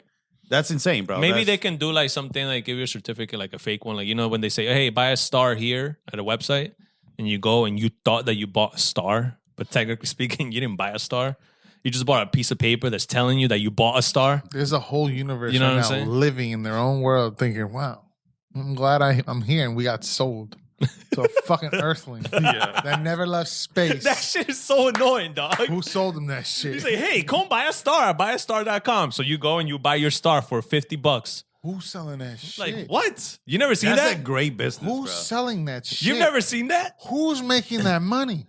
that's insane, bro. Maybe That's- they can do like something like give you a certificate, like a fake one. Like, you know, when they say, hey, buy a star here at a website, and you go and you thought that you bought a star, but technically speaking, you didn't buy a star. You just bought a piece of paper that's telling you that you bought a star. There's a whole universe You know right what I'm now saying? living in their own world thinking, wow, I'm glad I'm here and we got sold to a fucking earthling that never left space. That shit is so annoying, dog. Who sold them that shit? You say, hey, come buy a star. Buyastar.com. So you go and you buy your star for $50. Who's selling that shit? Like, what? You never seen that's that? a great business, Who's bro. selling that shit? You've never seen that? Who's making that money?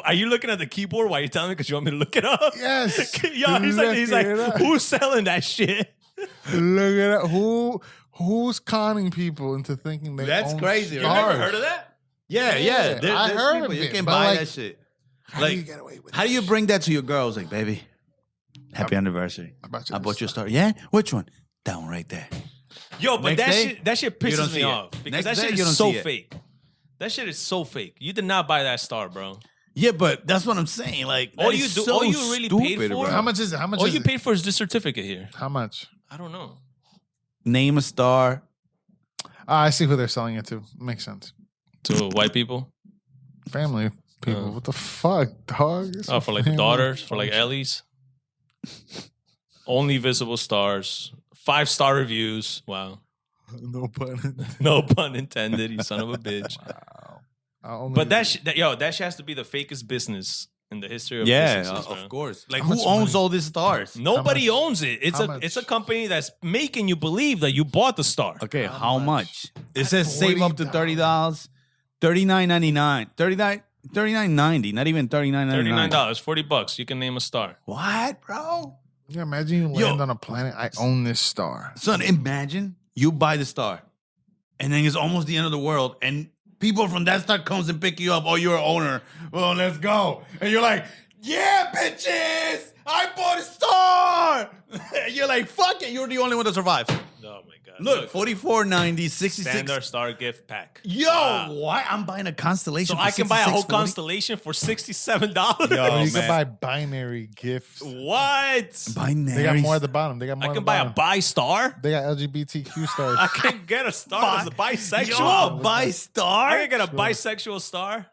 Are you looking at the keyboard while you're telling me because you want me to look it up? Yes. Yo, he's Look like, it up. who's selling that shit? Look at it. Who's conning people into thinking they That's own crazy, right? You stars? never heard of that? Yeah. Yeah, There- I there's heard people, of you it, can but buy like, that shit. How Like, do you get away with how do you bring that to your girls? Like, baby, happy anniversary. I bought you I this bought you a star. Yeah, which one? That one right there. Yo, but Next day, that shit you don't pisses see me it. off. Because Next that day, shit you don't is so see it. fake. That shit is so fake. You did not buy that star, bro. Yeah, but that's what I'm saying. Like, All that you is do- so all you really paid stupid, for- bro. How much is it? How much All is you it? paid for is this certificate here. How much? I don't know. Name a star. I see who they're selling it to. Makes sense. To white people? Family people. What the fuck, dog? It's Oh, a for like family daughters, for like function. Ellie's. Only visible stars. 5-star reviews. Wow. No pun. No pun intended, you son of a bitch. Wow. But that shit has to be the fakest business in the history of Yeah, businesses, bro. of course. Like, How who much owns money? all these stars? Nobody How much? owns it. It's How a much? it's a company that's making you believe that you bought the star. Okay, How how much? much? It says save up to $40. $30, $39.99, $39.90, not even $39.99. $39, $40. You can name a star. What, bro? Yeah, imagine you land on a planet. I own this star. Son, imagine you buy the star, and then it's almost the end of the world, and people from that star comes and pick you up. Oh, you're an owner. Well, let's go. And you're like, yeah, bitches, I bought a star. And you're like, fuck it, you're the only one that survives. Oh my god. Look, $44.90, 66. Standard star gift pack. Yo, Wow. what? I'm buying a constellation. So for I can buy a whole $66.40? constellation for $67. Yo, you can man. buy binary gifts. What? Binary. They got more at the bottom. They got more I at can the buy a bottom. bi star. They got LGBTQ stars. I can get a star that's a bisexual. Yo, buy star. I can get a bisexual star.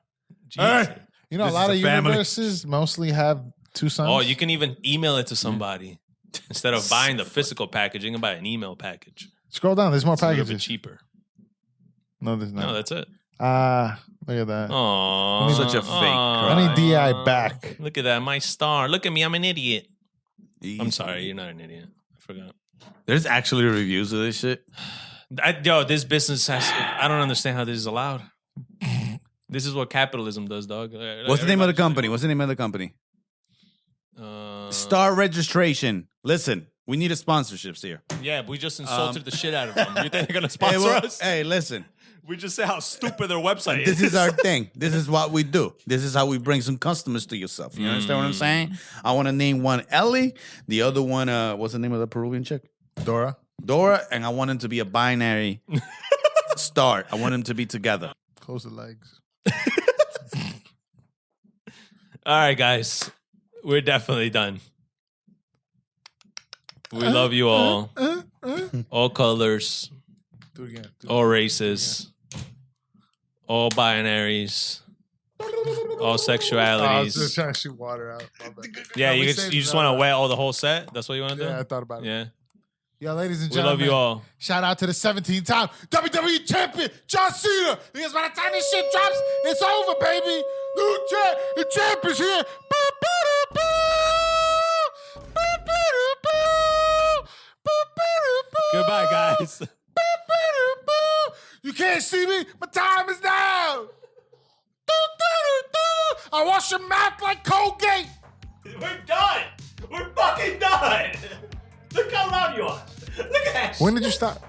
Hey. Jeez. You know, a This lot is of a family. universes mostly have two sons. Oh, you can even email it to somebody. Instead of buying the physical package, you can buy an email package. Scroll down. There's more It's a little bit packages. cheaper. No, there's No, not. that's it. Look at that. Oh, Such a fake I need DI back. Look at that, my star. Look at me, I'm an idiot. Easy. I'm sorry, you're not an idiot. I forgot. There's actually reviews of this shit. This business has. I don't understand how this is allowed. This is what capitalism does, dog. What's the name of the company? What's the name of the company? Star registration. Listen, we need a sponsorships here. Yeah, we just insulted the shit out of them. You think they're gonna sponsor Hey, well, us? hey, listen. We just say how stupid their website is. This is our thing. This is what we do. This is how we bring some customers to yourself. You understand what I'm saying? I want to name one Ellie. The other one, what's the name of the Peruvian chick? Dora. And I want him to be a binary star. I want them to be together. Close the legs. All right, guys. We're definitely done. We love you all. All colors. Do it again. All races. All binaries. All I was sexualities. just trying to shoot water out. Yeah, No, we you saved just it want to up. wear all the whole set? That's what you want to do? Yeah, I thought about it. Yeah. Yo, ladies and We gentlemen. love you all. Shout out to the 17-time WWE champion, John Cena. Because by the time this shit drops, it's over, baby. New champ, the champ is here. Goodbye, guys. You can't see me. My time is now. I wash your mouth like Colgate. We're done. We're fucking done. Look how loud you are. Look at that. When did you stop?